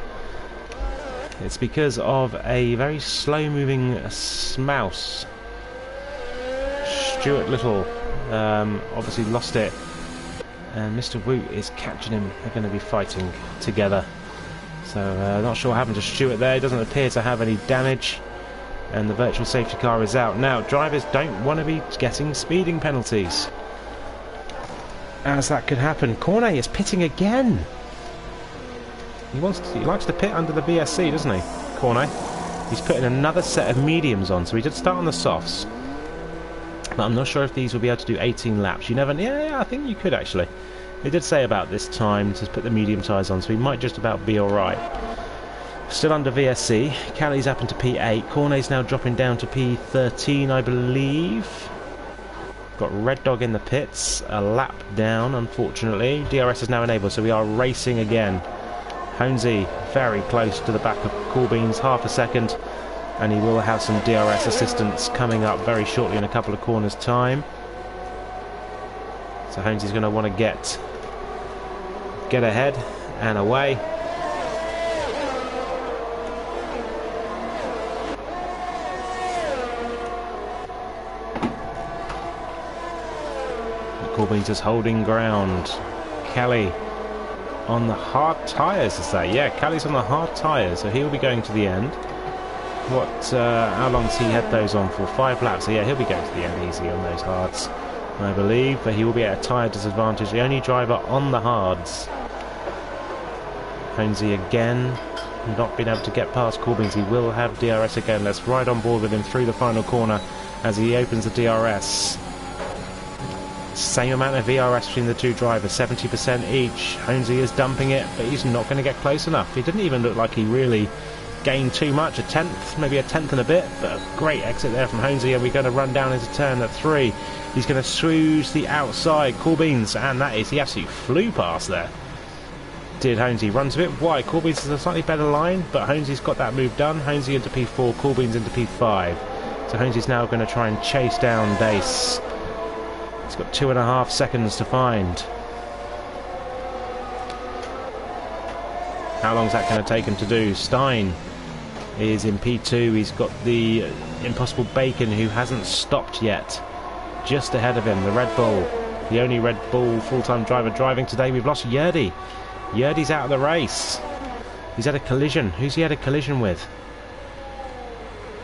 It's because of a very slow-moving mouse. Stuart Little obviously lost it. And Mr. Woot is catching him. They're going to be fighting together. So not sure what happened to Stuart there. He doesn't appear to have any damage. And the virtual safety car is out. Now, drivers don't want to be getting speeding penalties, as that could happen. Cornet is pitting again. He likes to pit under the BSC, doesn't he, Cornet? He's putting another set of mediums on, so he did start on the softs. But I'm not sure if these will be able to do 18 laps. You never... Yeah, I think you could, actually. They did say about this time to put the medium tyres on, so he might just about be alright. Still under VSC. Callie's up into P8. Cornet's now dropping down to P13, I believe. Got Red Dog in the pits. A lap down, unfortunately. DRS is now enabled, so we are racing again. Honesy very close to the back of Corbeen's, half a second. And he will have some DRS assistance coming up very shortly in a couple of corners' time. So Honesy's going to want to get ahead and away. Corbeen's just holding ground. Kelly on the hard tyres, to say. Yeah, Kelly's on the hard tyres, so he'll be going to the end. How long has he had those on for? 5 laps. So yeah, he'll be going to the end easy on those hards, I believe. But he will be at a tyre disadvantage. The only driver on the hards. Honesy again, not being able to get past Corbeen's. He will have DRS again. Let's ride on board with him through the final corner as he opens the DRS. Same amount of VRS between the two drivers, 70% each. Honesy is dumping it, but he's not going to get close enough. He didn't even look like he really gained too much, a tenth, maybe a tenth and a bit, but a great exit there from Honesy, and we're going to run down into turn at 3. He's going to swoosh the outside, Corbeen's, and that is, he absolutely flew past there. Did Honesy, runs a bit wide. Corbeen's is a slightly better line, but Honesy's got that move done. Honesy into P4, Corbeen's into P5. So Honesy's now going to try and chase down Dace. He's got 2.5 seconds to find. How long's that going to take him to do? Stein is in P2. He's got the Impossible Bacon, who hasn't stopped yet. Just ahead of him, the Red Bull. The only Red Bull full-time driver driving today. We've lost Yerdy. Yerdy's out of the race. He's had a collision. Who's he had a collision with?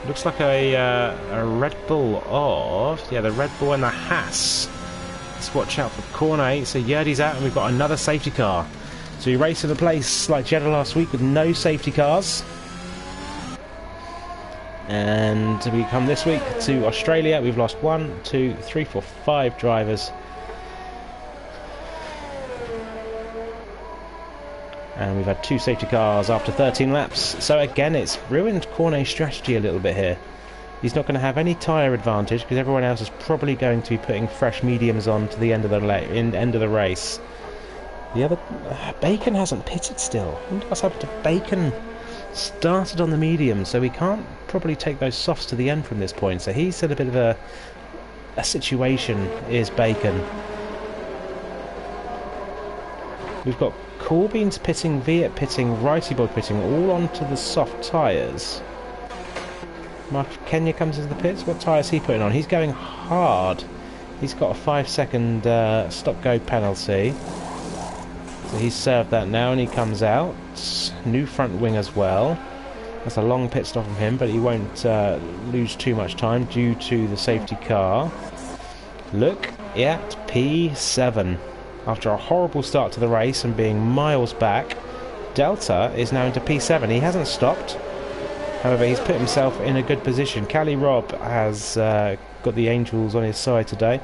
Looks like a Red Bull of... Yeah, the Red Bull and the Haas. Let's watch out for corner 8. So Yerdy's out, and we've got another safety car. So we raced in a place like Jeddah last week with no safety cars. And we come this week to Australia. We've lost 1, 2, 3, 4, 5 drivers. And we've had 2 safety cars after 13 laps. So again, it's ruined Cornet's strategy a little bit here. He's not going to have any tyre advantage because everyone else is probably going to be putting fresh mediums on to the end of the race. The other Bacon hasn't pitted still. I wonder what's happened to Bacon. Started on the medium, so we can't probably take those softs to the end from this point. So he's in a bit of a situation, is Bacon. We've got Corbeen's pitting, Viet pitting, Righty Boy pitting, all onto the soft tyres. Mark Kenya comes into the pits. What tyre is he putting on? He's going hard. He's got a 5-second stop-go penalty. So he's served that now, and he comes out. New front wing as well. That's a long pit stop from him, but he won't lose too much time due to the safety car. Look at P7. After a horrible start to the race and being miles back, Delta is now into P7. He hasn't stopped. However, he's put himself in a good position. Cali Rob has got the Angels on his side today.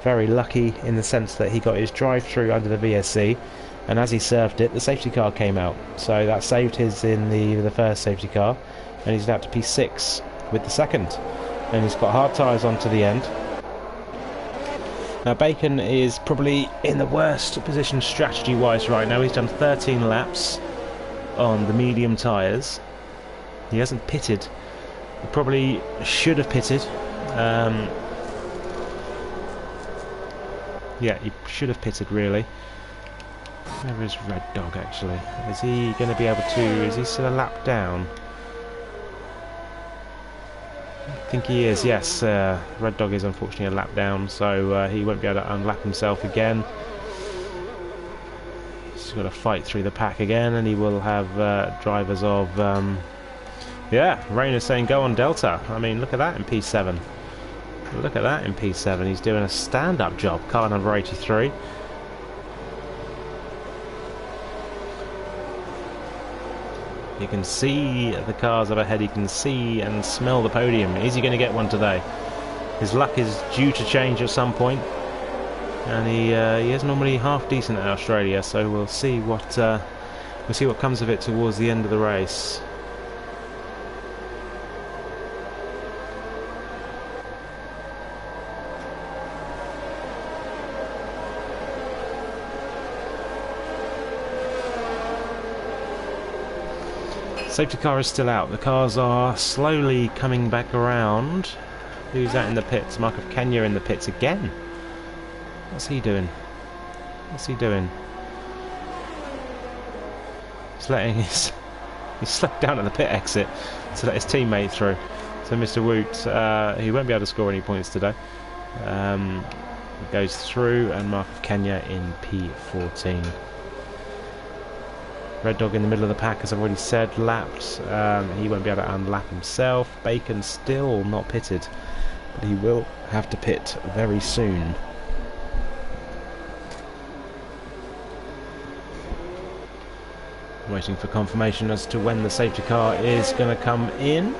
Very lucky in the sense that he got his drive-through under the VSC, and as he served it, the safety car came out. So that saved his in the first safety car, and he's now to P6 with the second. And he's got hard tyres on to the end. Now Bacon is probably in the worst position strategy-wise right now. He's done 13 laps on the medium tyres. He hasn't pitted. He probably should have pitted. Yeah, he should have pitted, really. Where is Red Dog, actually? Is he going to be able to... Is he still a lap down? I think he is, yes. Red Dog is unfortunately a lap down, so he won't be able to unlap himself again. He's got to fight through the pack again, and he will have drivers of... yeah, Rain is saying go on Delta. I mean, look at that in P7. Look at that in P7. He's doing a stand-up job. Car number 83. You can see the cars up ahead. You can see and smell the podium. Is he going to get one today? His luck is due to change at some point, and he is normally half decent at Australia. So we'll see what We'll see what comes of it towards the end of the race. Safety car is still out. The cars are slowly coming back around. Who's that in the pits? Mark of Kenya in the pits again. What's he doing? What's he doing? He's letting his... He's slowed down at the pit exit to let his teammate through. So Mr. Woot, he won't be able to score any points today. Goes through, and Mark of Kenya in P14. Red Dog in the middle of the pack, as I've already said, lapped. He won't be able to unlap himself. Bacon still not pitted, but he will have to pit very soon. Waiting for confirmation as to when the safety car is going to come in.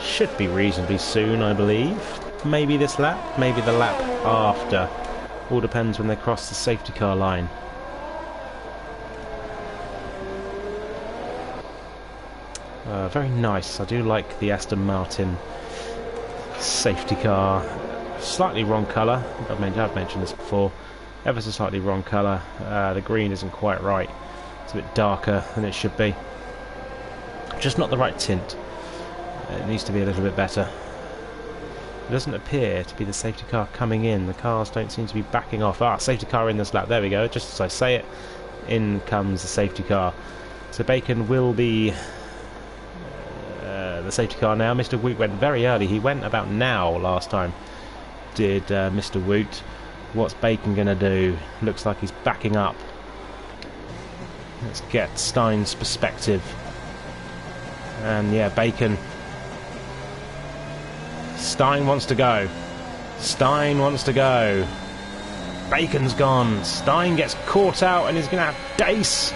Should be reasonably soon, I believe. Maybe this lap, maybe the lap after. All depends when they cross the safety car line. Very nice. I do like the Aston Martin safety car. Slightly wrong colour. I've mentioned this before. Ever so slightly wrong colour. The green isn't quite right. It's a bit darker than it should be. Just not the right tint. It needs to be a little bit better. It doesn't appear to be the safety car coming in. The cars don't seem to be backing off. Ah, safety car in this lap. There we go. Just as I say it, in comes the safety car. So Bacon will be the safety car now. Mr. Woot went very early. He went about now last time. Did Mr. Woot. What's Bacon going to do? Looks like he's backing up. Let's get Stein's perspective. And yeah, Bacon. Stein wants to go. Stein wants to go. Bacon's gone. Stein gets caught out and he's going to have Dace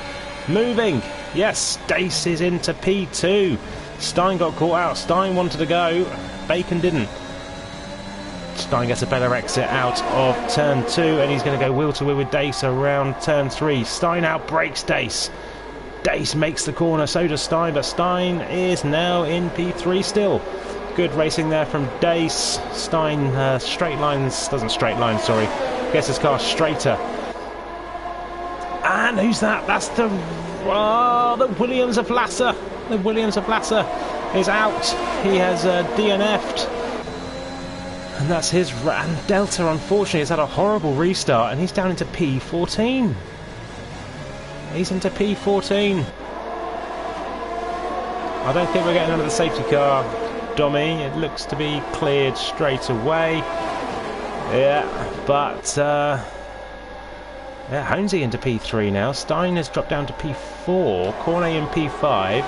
moving. Yes, Dace is into P2. Stein got caught out. Stein wanted to go. Bacon didn't. Stein gets a better exit out of turn 2 and he's going to go wheel to wheel with Dace around turn 3. Stein outbrakes Dace. Dace makes the corner, so does Stein, but Stein is now in P3 still. Good racing there from Dace. Stein gets his car straighter. And who's that? That's the Williams of Lasser. The Williams of Lasser is out. He has DNF'd. And that's his... And Delta, unfortunately, has had a horrible restart, and he's down into P14. He's into P14. I don't think we're getting under the safety car, Dommy. It looks to be cleared straight away. Yeah, but... yeah, Honesy into P3 now. Stein has dropped down to P4. Cornet in P5.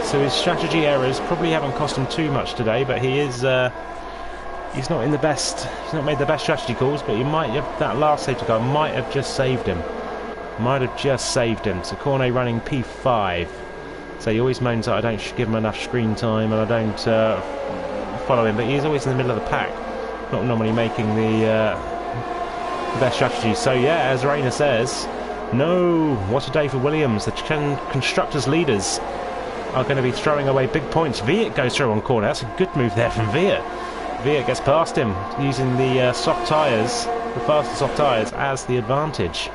So his strategy errors probably haven't cost him too much today, but he is... he's not in the best... He's not made the best strategy calls, but he might have... That last safety car might have just saved him. Might have just saved him. So Cornet running P5. So he always moans that I don't give him enough screen time and I don't follow him, but he's always in the middle of the pack, not normally making the best strategy. So yeah, as Rainer says, no, what a day for Williams. The constructors leaders are going to be throwing away big points. Viet goes through on corner. That's a good move there from Viet. Viet gets past him using the soft tyres, the faster soft tyres, as the advantage.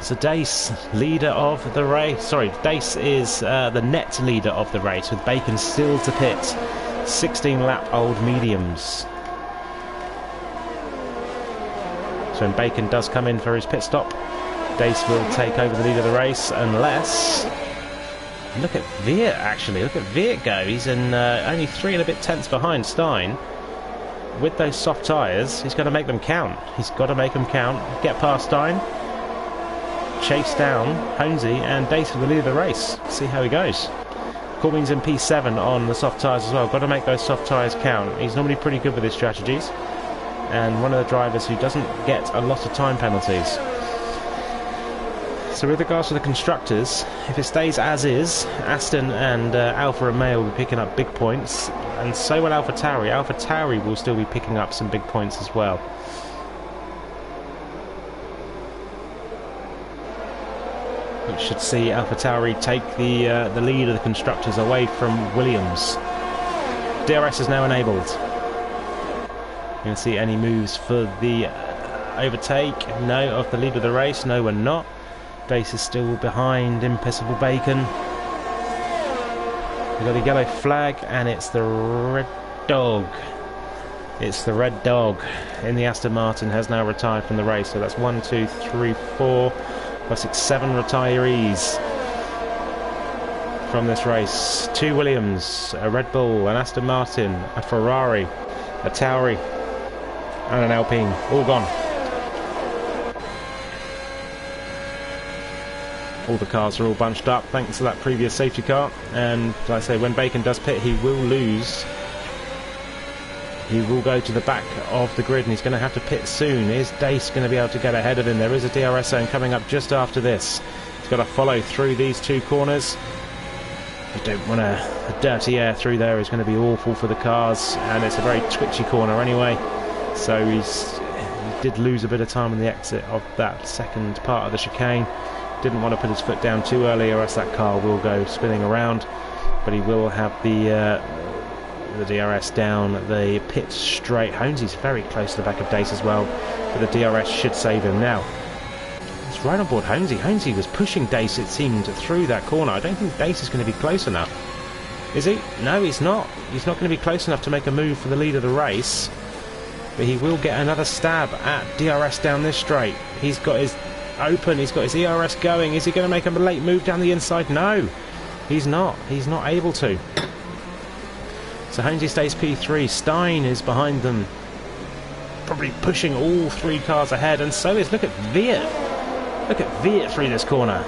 So Dace, leader of the race. Sorry, Dace is the net leader of the race, with Bacon still to pit. 16-lap old mediums. So when Bacon does come in for his pit stop, Dace will take over the lead of the race, unless... Look at Viet, actually. Look at Viet go. He's in only 3 and a bit tenths behind Stein. With those soft tyres, he's got to make them count. He's got to make them count. Get past Stein. Chase down Honesy and Dace for the lead of the race. See how he goes. Corbyn's in P7 on the soft tyres as well. Got to make those soft tyres count. He's normally pretty good with his strategies, and one of the drivers who doesn't get a lot of time penalties. So with regards to the constructors, if it stays as is, Aston and Alfa Romeo will be picking up big points, and so will AlphaTauri. AlphaTauri will still be picking up some big points as well. should see AlphaTauri take the lead of the constructors away from Williams. DRS is now enabled. You can see any moves for the overtake. No, of the lead of the race. No, we're not. Dace is still behind Impossible Bacon. We've got a yellow flag, and it's the red dog. It's the red dog in the Aston Martin has now retired from the race. So that's 1, 2, 3, 4, 5, 6, 7 retirees from this race. 2 Williams, a Red Bull, an Aston Martin, a Ferrari, a Tauri, and an Alpine. All gone. All the cars are all bunched up thanks to that previous safety car. And like I say, when Bacon does pit, he will lose. He will go to the back of the grid, and he's going to have to pit soon. Is Dace going to be able to get ahead of him? There is a DRS zone coming up just after this. He's got to follow through these 2 corners. You don't want a dirty air through there. It's going to be awful for the cars, and it's a very twitchy corner anyway. So he did lose a bit of time on the exit of that second part of the chicane. Didn't want to put his foot down too early, or else that car will go spinning around. But he will have the DRS down the pit straight. Honesy's very close to the back of Dace as well, but the DRS should save him now. It's right on board Honesy. Honesy was pushing Dace, it seemed, through that corner. I don't think Dace is going to be close enough. Is he? No, he's not. He's not going to be close enough to make a move for the lead of the race, but he will get another stab at DRS down this straight. He's got his open, he's got his ERS going. Is he going to make a late move down the inside? No, he's not. He's not able to. So Honesy stays P3. Stein is behind them, probably pushing all 3 cars ahead, and so is, look at Viet. Look at Viet through this corner.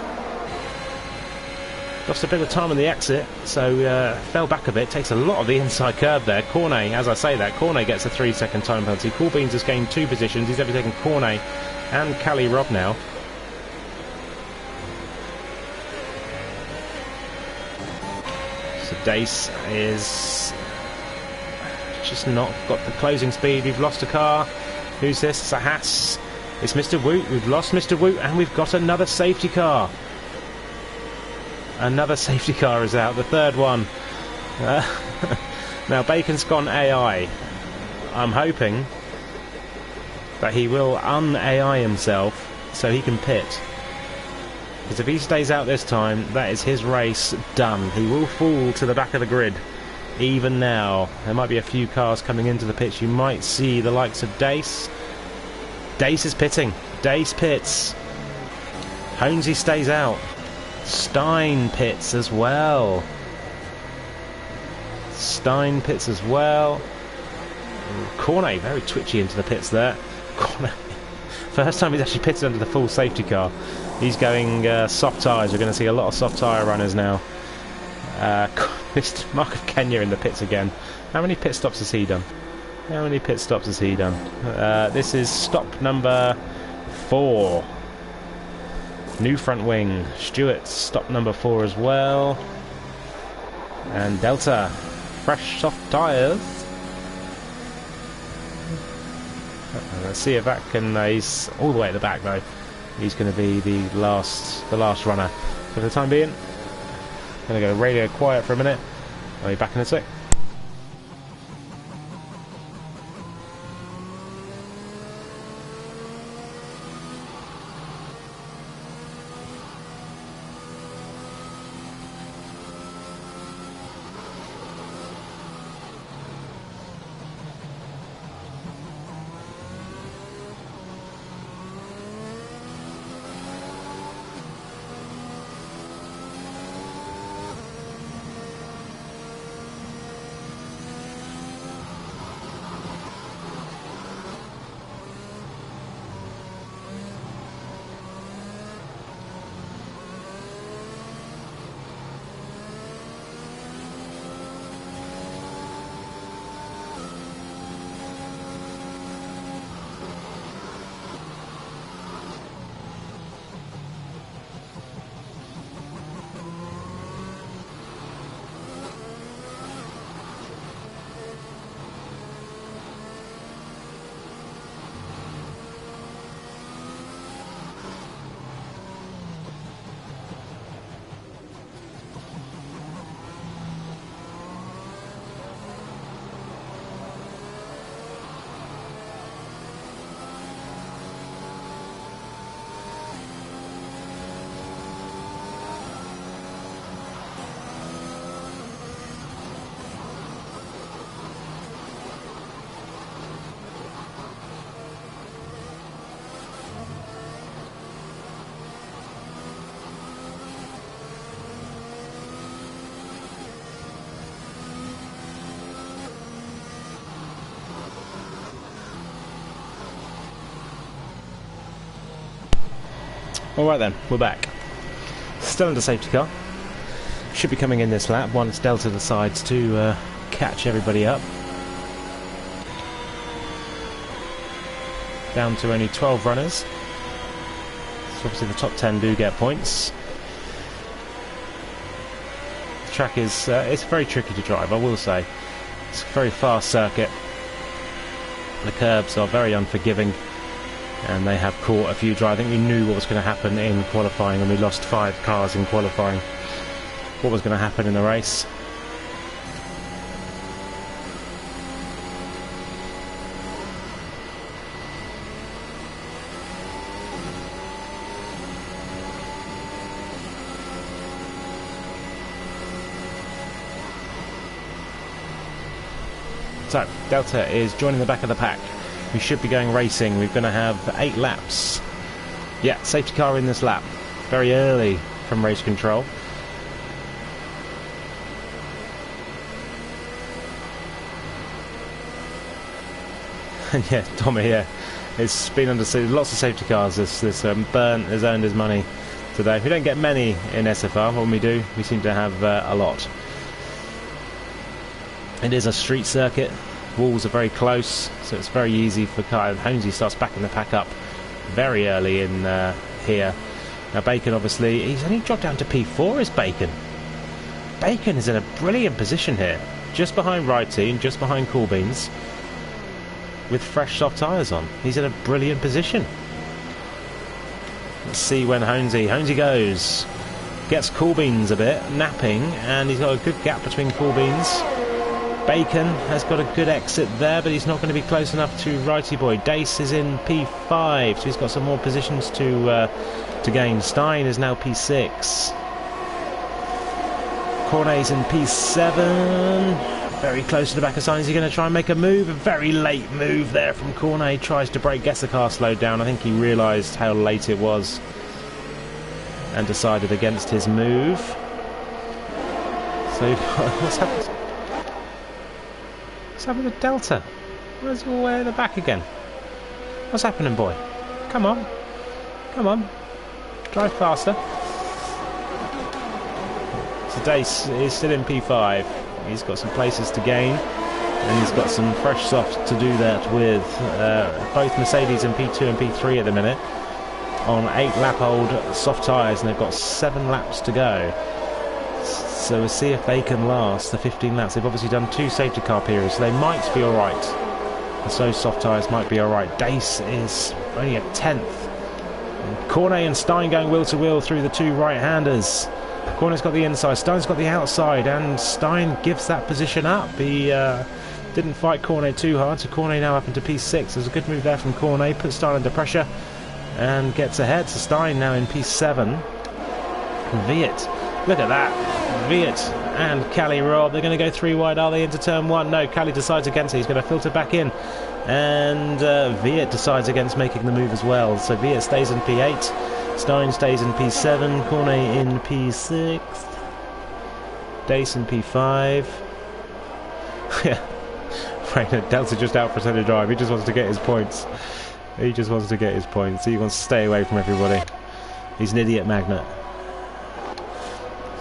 Lost a bit of time on the exit, so fell back a bit. Takes a lot of the inside curve there. Cornet, as I say that, Cornet gets a 3-second time penalty. Coolbeans has gained 2 positions. He's overtaken Cornet and Cali Rob now. So Dace is just not got the closing speed. We've lost a car. Who's this? It's a Haas. It's Mr. Woot. We've lost Mr. Woot, and we've got another safety car. Another safety car is out, the 3rd one. Now Bacon's gone AI. I'm hoping that he will un-AI himself so he can pit. Because if he stays out this time, that is his race done. He will fall to the back of the grid. Even now, there might be a few cars coming into the pitch. You might see the likes of Dace. Dace is pitting. Dace pits. Honesy stays out. Stein pits as well. Stein pits as well. Cornet very twitchy into the pits there. Cornet, first time he's actually pitted under the full safety car. He's going soft tyres. We're going to see a lot of soft tyre runners now. Missed Mark of Kenya in the pits again. How many pit stops has he done? How many pit stops has he done? This is stop number 4. New front wing. Stewart's stop number 4 as well. And Delta. Fresh soft tyres. Let's see if that can... he's all the way at the back though. He's going to be the last runner. For the time being, I'm going to go radio quiet for a minute. I'll be back in a sec. Alright then, we're back. Still under safety car. Should be coming in this lap once Delta decides to catch everybody up. Down to only 12 runners. So obviously the top 10 do get points. The track is it's very tricky to drive, I will say. It's a very fast circuit. The curbs are very unforgiving, and they have caught a few drivers. I think we knew what was going to happen in qualifying, and we lost 5 cars in qualifying. What was going to happen in the race? So, Delta is joining the back of the pack. We should be going racing. We're going to have 8 laps. Yeah, safety car in this lap. Very early from race control. And yeah, Tommy, yeah, it's been under lots of safety cars. This Burnt has earned his money today. We don't get many in SFR. When we do, we seem to have a lot. It is a street circuit. Walls are very close, so it's very easy for car. Holmesy starts backing the pack up very early in here. Now Bacon, obviously, he's only dropped down to P4, is Bacon. Bacon is in a brilliant position here, just behind Righty and just behind Coolbeans, with fresh soft tyres on. He's in a brilliant position. Let's see when Holmesy goes. Gets Coolbeans a bit, napping, and he's got a good gap between Coolbeans. Bacon has got a good exit there, but he's not going to be close enough to Righty Boy. Dace is in P5, so he's got some more positions to gain. Stein is now P6. Cornet's in P7. Very close to the back of Stein. Is he going to try and make a move? A very late move there from Cornet. Tries to brake, gets the car slowed down. I think he realised how late it was and decided against his move. So what's happened? What's happened to Delta? Where's he all the way at the back again? What's happening, boy? Come on. Come on. Drive faster. So Dace is still in P5. He's got some places to gain, and he's got some fresh softs to do that with. Both Mercedes in P2 and P3 at the minute on 8-lap-old soft tyres, and they've got 7 laps to go. So we'll see if they can last the 15 laps. They've obviously done 2 safety car periods, so they might be alright. And so soft tyres might be alright. Dace is only a 10th. And Cornet and Stein going wheel to wheel through the 2 right-handers. Cornet's got the inside, Stein's got the outside, and Stein gives that position up. He didn't fight Cornet too hard, so Cornet now up into P6. There's a good move there from Cornet, puts Stein under pressure and gets ahead. So Stein now in P7. Viet, look at that. Viet and Cali Rob, they're going to go 3 wide. Are they into turn 1? No, Cali decides against it. He's going to filter back in, and Viet decides against making the move as well. So Viet stays in P8, Stein stays in P7, Cornet in P6, Dace in P5. Yeah, right, Delta just out for center drive. He just wants to get his points. He just wants to get his points. He wants to stay away from everybody. He's an idiot magnet.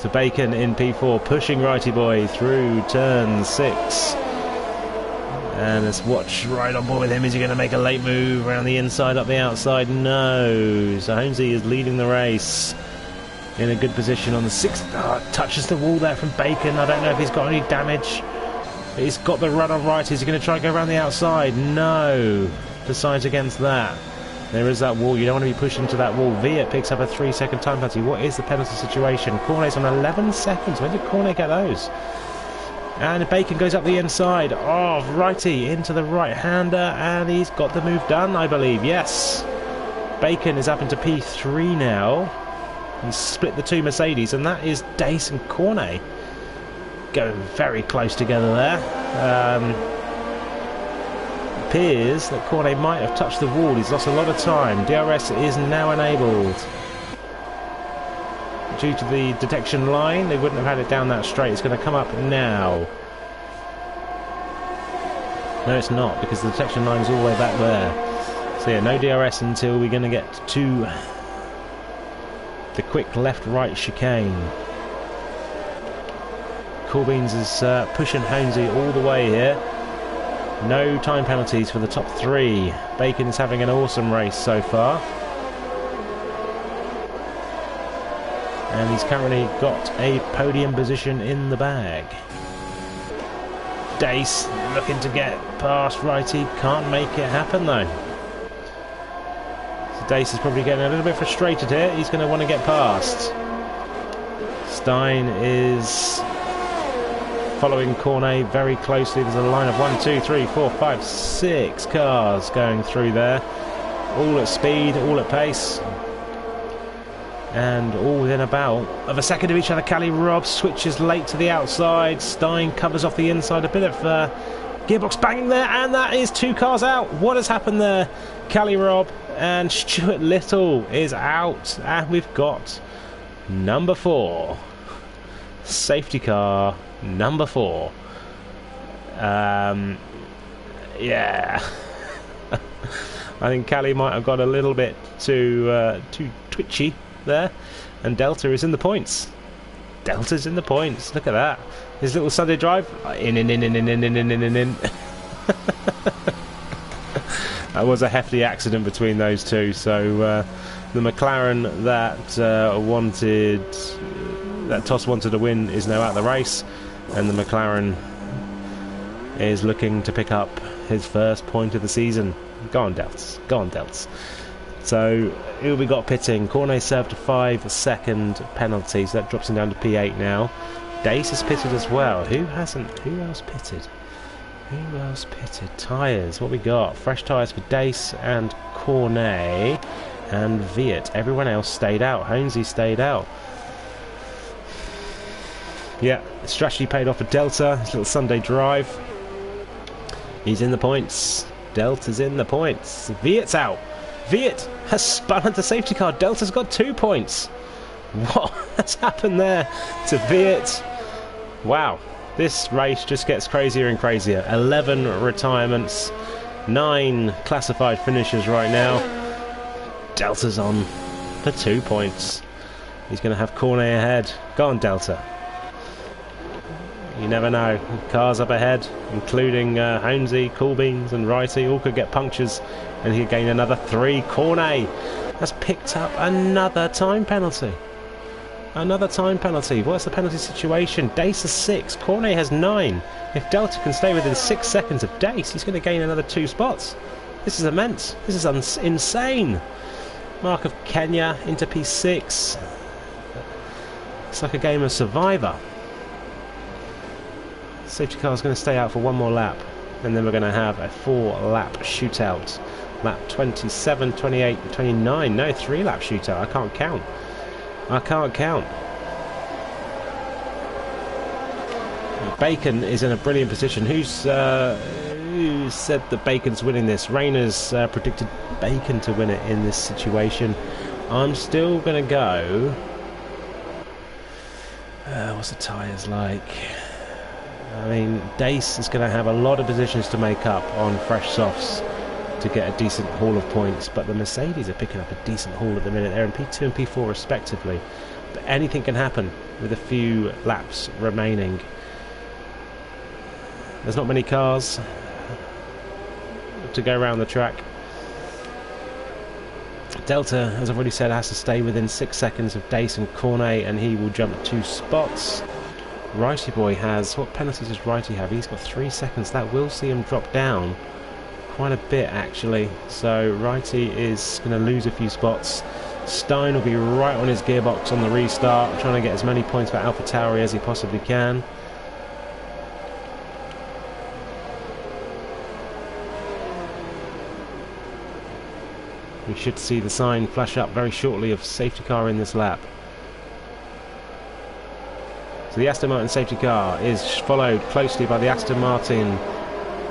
So Bacon in P4, pushing Righty Boy through turn 6. And let's watch right on board with him. Is he going to make a late move around the inside, up the outside? No. So Holmesy is leading the race in a good position on the 6th. Oh, touches the wall there from Bacon. I don't know if he's got any damage. But he's got the run on right. Is he going to try and go around the outside? No. Decides against that. There is that wall. You don't want to be pushed into that wall. Viet picks up a 3-second time penalty. What is the penalty situation? Cornet's on 11 seconds. When did Cornet get those? And Bacon goes up the inside. Oh, Righty into the right-hander, and he's got the move done, I believe. Yes. Bacon is up into P3 now. He's split the 2 Mercedes, and that is Dace and Cornet going very close together there. Appears that Cornet might have touched the wall. He's lost a lot of time. DRS is now enabled. Due to the detection line, they wouldn't have had it down that straight. It's going to come up now. No, it's not, because the detection line is all the way back there. So yeah, no DRS until we're going to get to the quick left-right chicane. Corbins is pushing Honesy all the way here. No time penalties for the top three. Bacon is having an awesome race so far. And he's currently got a podium position in the bag. Dace looking to get past Righty. Can't make it happen though. So Dace is probably getting a little bit frustrated here. He's going to want to get past. Stein is following Cornet very closely. There's a line of 1, 2, 3, 4, 5, 6 cars going through there. All at speed, all at pace. And all within about of a second of each other. Cali Robb switches late to the outside. Stein covers off the inside. A bit of gearbox banging there, and that is 2 cars out. What has happened there? Cali Robb and Stuart Little is out, and we've got number 4. Safety car number 4. Yeah. I think Cali might have got a little bit too twitchy there, and Delta is in the points. Delta's in the points. Look at that. His little Sunday drive. In. That was a hefty accident between those two. So the McLaren that Toss wanted to win is now out of the race, and the McLaren is looking to pick up his first point of the season. Go on, Delts. Go on, Delts. So who we got pitting? Cornet served a 5-second penalty, so that drops him down to P8 now. Dace is pitted as well. Who hasn't? Who else pitted? Who else pitted? Tyres. What we got? Fresh tyres for Dace and Cornet and Viet. Everyone else stayed out. Honesy stayed out. Yeah, the strategy paid off for Delta. His little Sunday drive. He's in the points. Delta's in the points. Viet's out. Viet has spun into safety car. Delta's got 2 points. What has happened there to Viet? Wow, this race just gets crazier and crazier. 11 retirements, 9 classified finishes right now. Delta's on for 2 points. He's going to have Cornet ahead. Go on, Delta. You never know. Cars up ahead, including Honesy, Coolbeans and Righty, all could get punctures, and he could gain another 3. Cornet has picked up another time penalty. Another time penalty. What's the penalty situation? Dace has 6. Cornet has 9. If Delta can stay within 6 seconds of Dace, he's going to gain another 2 spots. This is immense. This is insane. Mark of Kenya into P6. It's like a game of Survivor. Safety car is going to stay out for 1 more lap, and then we're going to have a 4-lap shootout. Lap 27, 28, 29. No, 3-lap shootout. I can't count. I can't count. Bacon is in a brilliant position. Who said that Bacon's winning this? Rayner's predicted Bacon to win it in this situation. I'm still going to go. What's the tyres like? I mean, Dace is going to have a lot of positions to make up on fresh softs to get a decent haul of points, but the Mercedes are picking up a decent haul at the minute. They're in P2 and P4 respectively, but anything can happen with a few laps remaining. There's not many cars to go around the track. Delta, as I've already said, has to stay within 6 seconds of Dace and Cornet, and he will jump 2 spots. Righty boy has, what penalties does Righty have? He's got 3 seconds. That will see him drop down quite a bit actually, so Righty is going to lose a few spots. Stein will be right on his gearbox on the restart, trying to get as many points for AlphaTauri as he possibly can. We should see the sign flash up very shortly of safety car in this lap. So the Aston Martin safety car is followed closely by the Aston Martin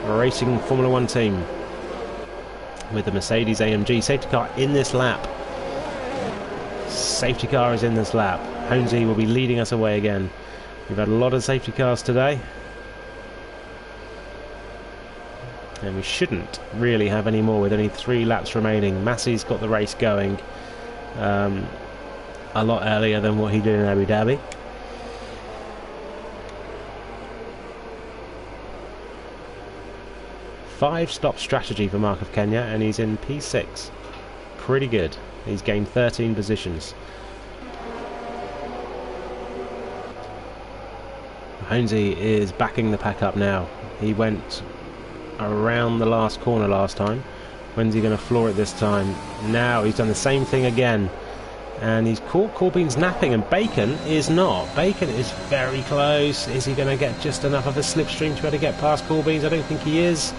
Racing Formula 1 team with the Mercedes AMG safety car in this lap. Safety car is in this lap. Honesy will be leading us away again. We've had a lot of safety cars today, and we shouldn't really have any more with only 3 laps remaining. Massey's got the race going. a lot earlier than what he did in Abu Dhabi. Five-stop strategy for Mark of Kenya, and he's in P6. Pretty good. He's gained 13 positions. Honesy is backing the pack up now. He went around the last corner last time. When's he going to floor it this time? Now he's done the same thing again. And he's caught Corbyn's napping, and Bacon is not. Bacon is very close. Is he going to get just enough of a slipstream to be able to get past Corbyn's? I don't think he is.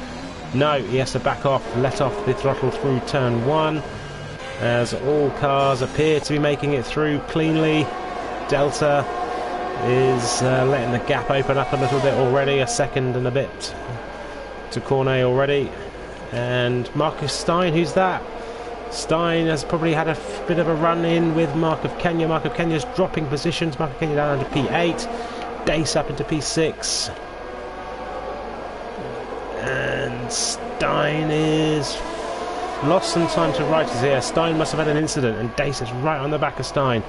No, he has to back off, let off the throttle through turn 1, as all cars appear to be making it through cleanly. Delta is letting the gap open up a little bit already, a second and a bit to Cornet already. And Marcus Stein, who's that? Stein has probably had a bit of a run in with Mark of Kenya. Mark of Kenya's dropping positions. Mark of Kenya down into P8, Dace up into P6. And Stein is lost some time to right here. Stein must have had an incident, and Dace is right on the back of Stein.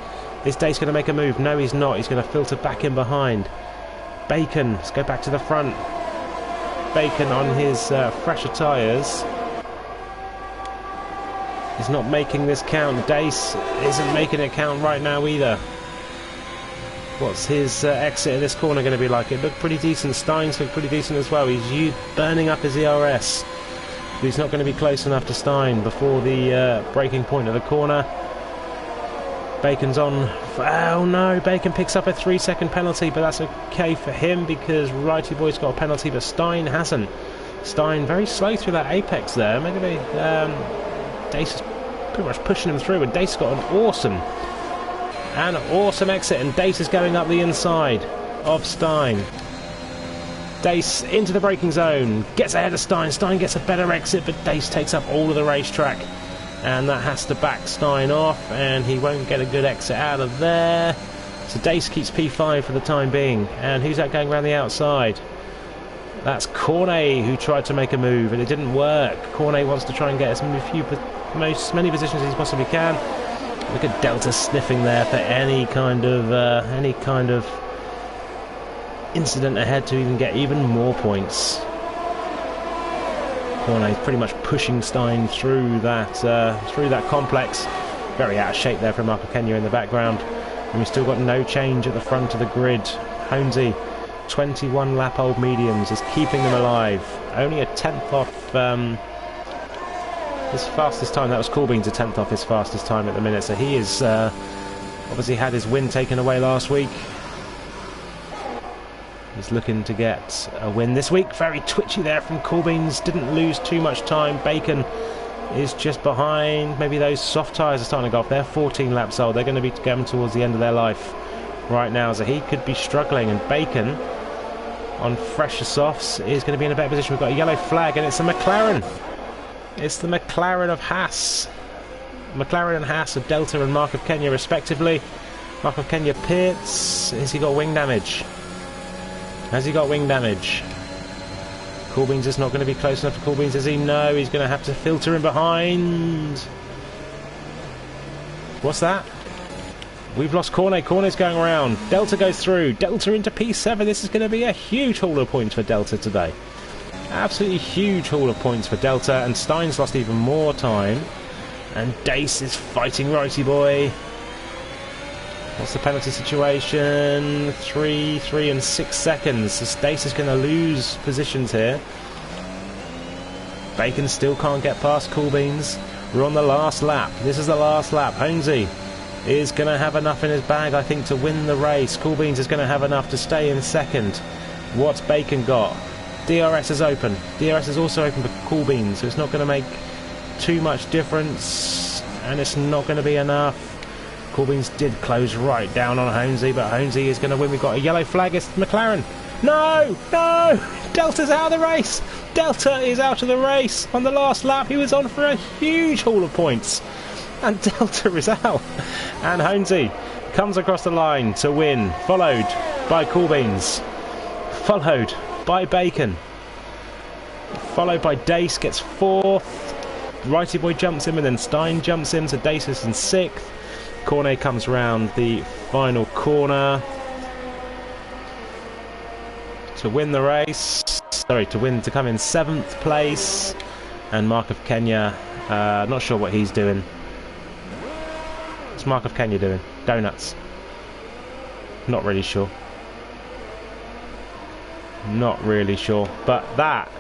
Is Dace going to make a move? No, he's not. He's going to filter back in behind. Bacon, let's go back to the front. Bacon on his fresher tyres is not making this count. Dace isn't making it count right now either. What's his exit of this corner going to be like? It looked pretty decent. Stein's looked pretty decent as well. He's burning up his ERS. But he's not going to be close enough to Stein before the breaking point of the corner. Bacon's on. Oh no, Bacon picks up a 3-second penalty, but that's okay for him because Righty Boy's got a penalty, but Stein hasn't. Stein very slow through that apex there. Maybe Dace is pretty much pushing him through, and Dace got an awesome exit, and Dace is going up the inside of Stein. Dace into the braking zone, gets ahead of Stein. Stein gets a better exit, but Dace takes up all of the racetrack, and that has to back Stein off, and he won't get a good exit out of there. So Dace keeps P5 for the time being. And who's that going around the outside? That's Cornet, who tried to make a move, and it didn't work. Cornet wants to try and get as many positions as he possibly can. Look at Delta sniffing there for any kind of incident ahead to even get even more points. Cornet pretty much pushing Stein through that complex. Very out of shape there from Mark of Kenya in the background. And we've still got no change at the front of the grid. Honesy, 21 lap old mediums, is keeping them alive. Only a 10th off his fastest time. That was Corbyn's a 10th off his fastest time at the minute. So he is obviously had his win taken away last week. He's looking to get a win this week. Very twitchy there from Corbyn's. Didn't lose too much time. Bacon is just behind. Maybe those soft tyres are starting to go off. They're 14 laps old. They're going to be going towards the end of their life right now. So he could be struggling. And Bacon on fresher softs is going to be in a better position. We've got a yellow flag, and it's a McLaren. It's the McLaren of Haas. McLaren and Haas of Delta and Mark of Kenya respectively. Mark of Kenya pits. Has he got wing damage? Has he got wing damage? Corbyn's is not going to be close enough for Corbyn's, is he? No, he's going to have to filter in behind. What's that? We've lost Cornet. Cornet's going around. Delta goes through. Delta into P7. This is going to be a huge haul of points for Delta today. Absolutely huge haul of points for Delta. And Stein's lost even more time. And Dace is fighting Righty Boy. What's the penalty situation? 3 and 6 seconds. So Dace is going to lose positions here. Bacon still can't get past Corbyn's. We're on the last lap. This is the last lap. Honesy is going to have enough in his bag, I think, to win the race. Corbyn's is going to have enough to stay in second. What's Bacon got? DRS is open. DRS is also open for Corbyn's, so it's not going to make too much difference, and it's not going to be enough. Corbyn's did close right down on Honesy, but Honesy is going to win. We've got a yellow flag. It's McLaren. No! No! Delta's out of the race! Delta is out of the race! On the last lap, he was on for a huge haul of points. And Delta is out. And Honesy comes across the line to win, followed by Corbyn's. Followed by Bacon. Followed by Dace, gets 4th. Righty Boy jumps in, and then Stein jumps in, so Dace is in 6th. Cornet comes round the final corner to win the race. Sorry, to come in 7th place. And Mark of Kenya, not sure what he's doing. What's Mark of Kenya doing? Donuts. Not really sure. Not really sure. But that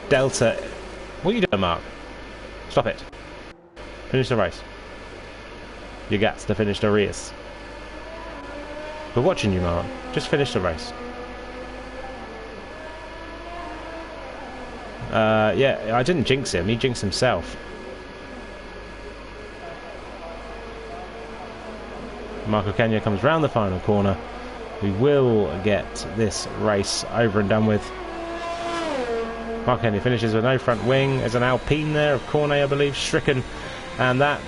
Delta... What are you doing, Mark? Stop it. Finish the race. You got to finish the race. We're watching you, Mark. Just finish the race. Yeah, I didn't jinx him. He jinxed himself. Marco Kenya comes round the final corner. We will get this race over and done with. Marco Kenya finishes with no front wing. There's an Alpine there of Cornet, I believe, stricken. And that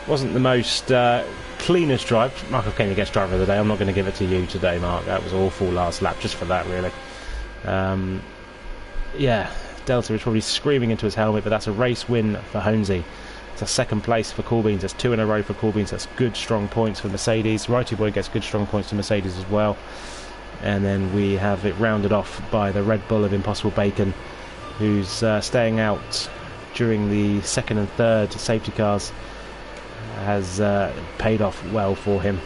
wasn't the most cleanest drive. Marco Kenya gets driver of the day. I'm not going to give it to you today, Mark. That was awful last lap, just for that, really. Yeah, Delta is probably screaming into his helmet, but that's a race win for Honesy. It's a 2nd place for Coolbeans. That's 2 in a row for Coolbeans. That's good, strong points for Mercedes. Righty Boy gets good, strong points to Mercedes as well. And then we have it rounded off by the Red Bull of Impossible Bacon, who's staying out during the 2nd and 3rd safety cars. Has paid off well for him.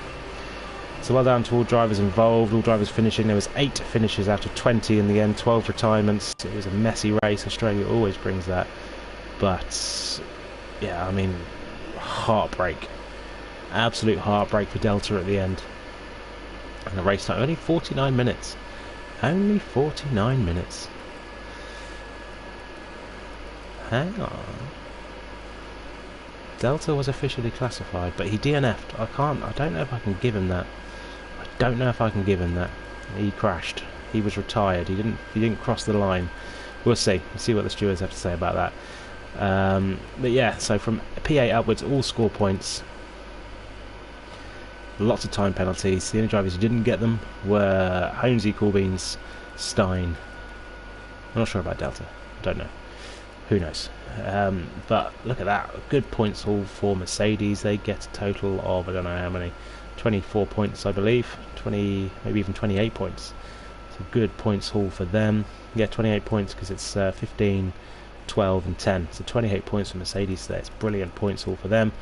So well done to all drivers involved, all drivers finishing. There was 8 finishes out of 20 in the end, 12 retirements. It was a messy race. Australia always brings that. But yeah, I mean, heartbreak. Absolute heartbreak for Delta at the end. And the race time, only 49 minutes. Only 49 minutes. Hang on. Delta was officially classified, but he DNF'd. I don't know if I can give him that. I don't know if I can give him that. He crashed. He was retired. He didn't cross the line. We'll see. We'll see what the stewards have to say about that. But yeah, so from P8 upwards, all score points. Lots of time penalties. The only drivers who didn't get them were Honesy, Coolbeans, Stein. I'm not sure about Delta. I don't know. Who knows? But look at that. Good points haul for Mercedes. They get a total of, I don't know how many, 24 points, I believe. 20, maybe even 28 points. It's a good points haul for them. Yeah, 28 points because it's 15, 12 and 10. So 28 points for Mercedes there. It's brilliant points haul for them.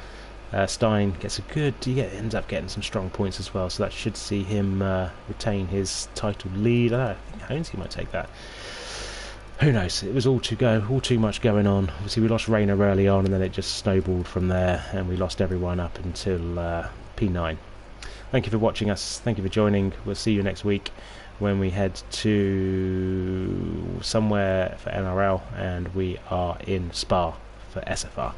Stein gets a good, ends up getting some strong points as well, so that should see him retain his title lead. I think Honesy might take that. Who knows? It was all too much going on. Obviously we lost Rayner early on and then it just snowballed from there and we lost everyone up until P9. Thank you for watching us. Thank you for joining. We'll see you next week when we head to somewhere for NRL and we are in Spa for SFR.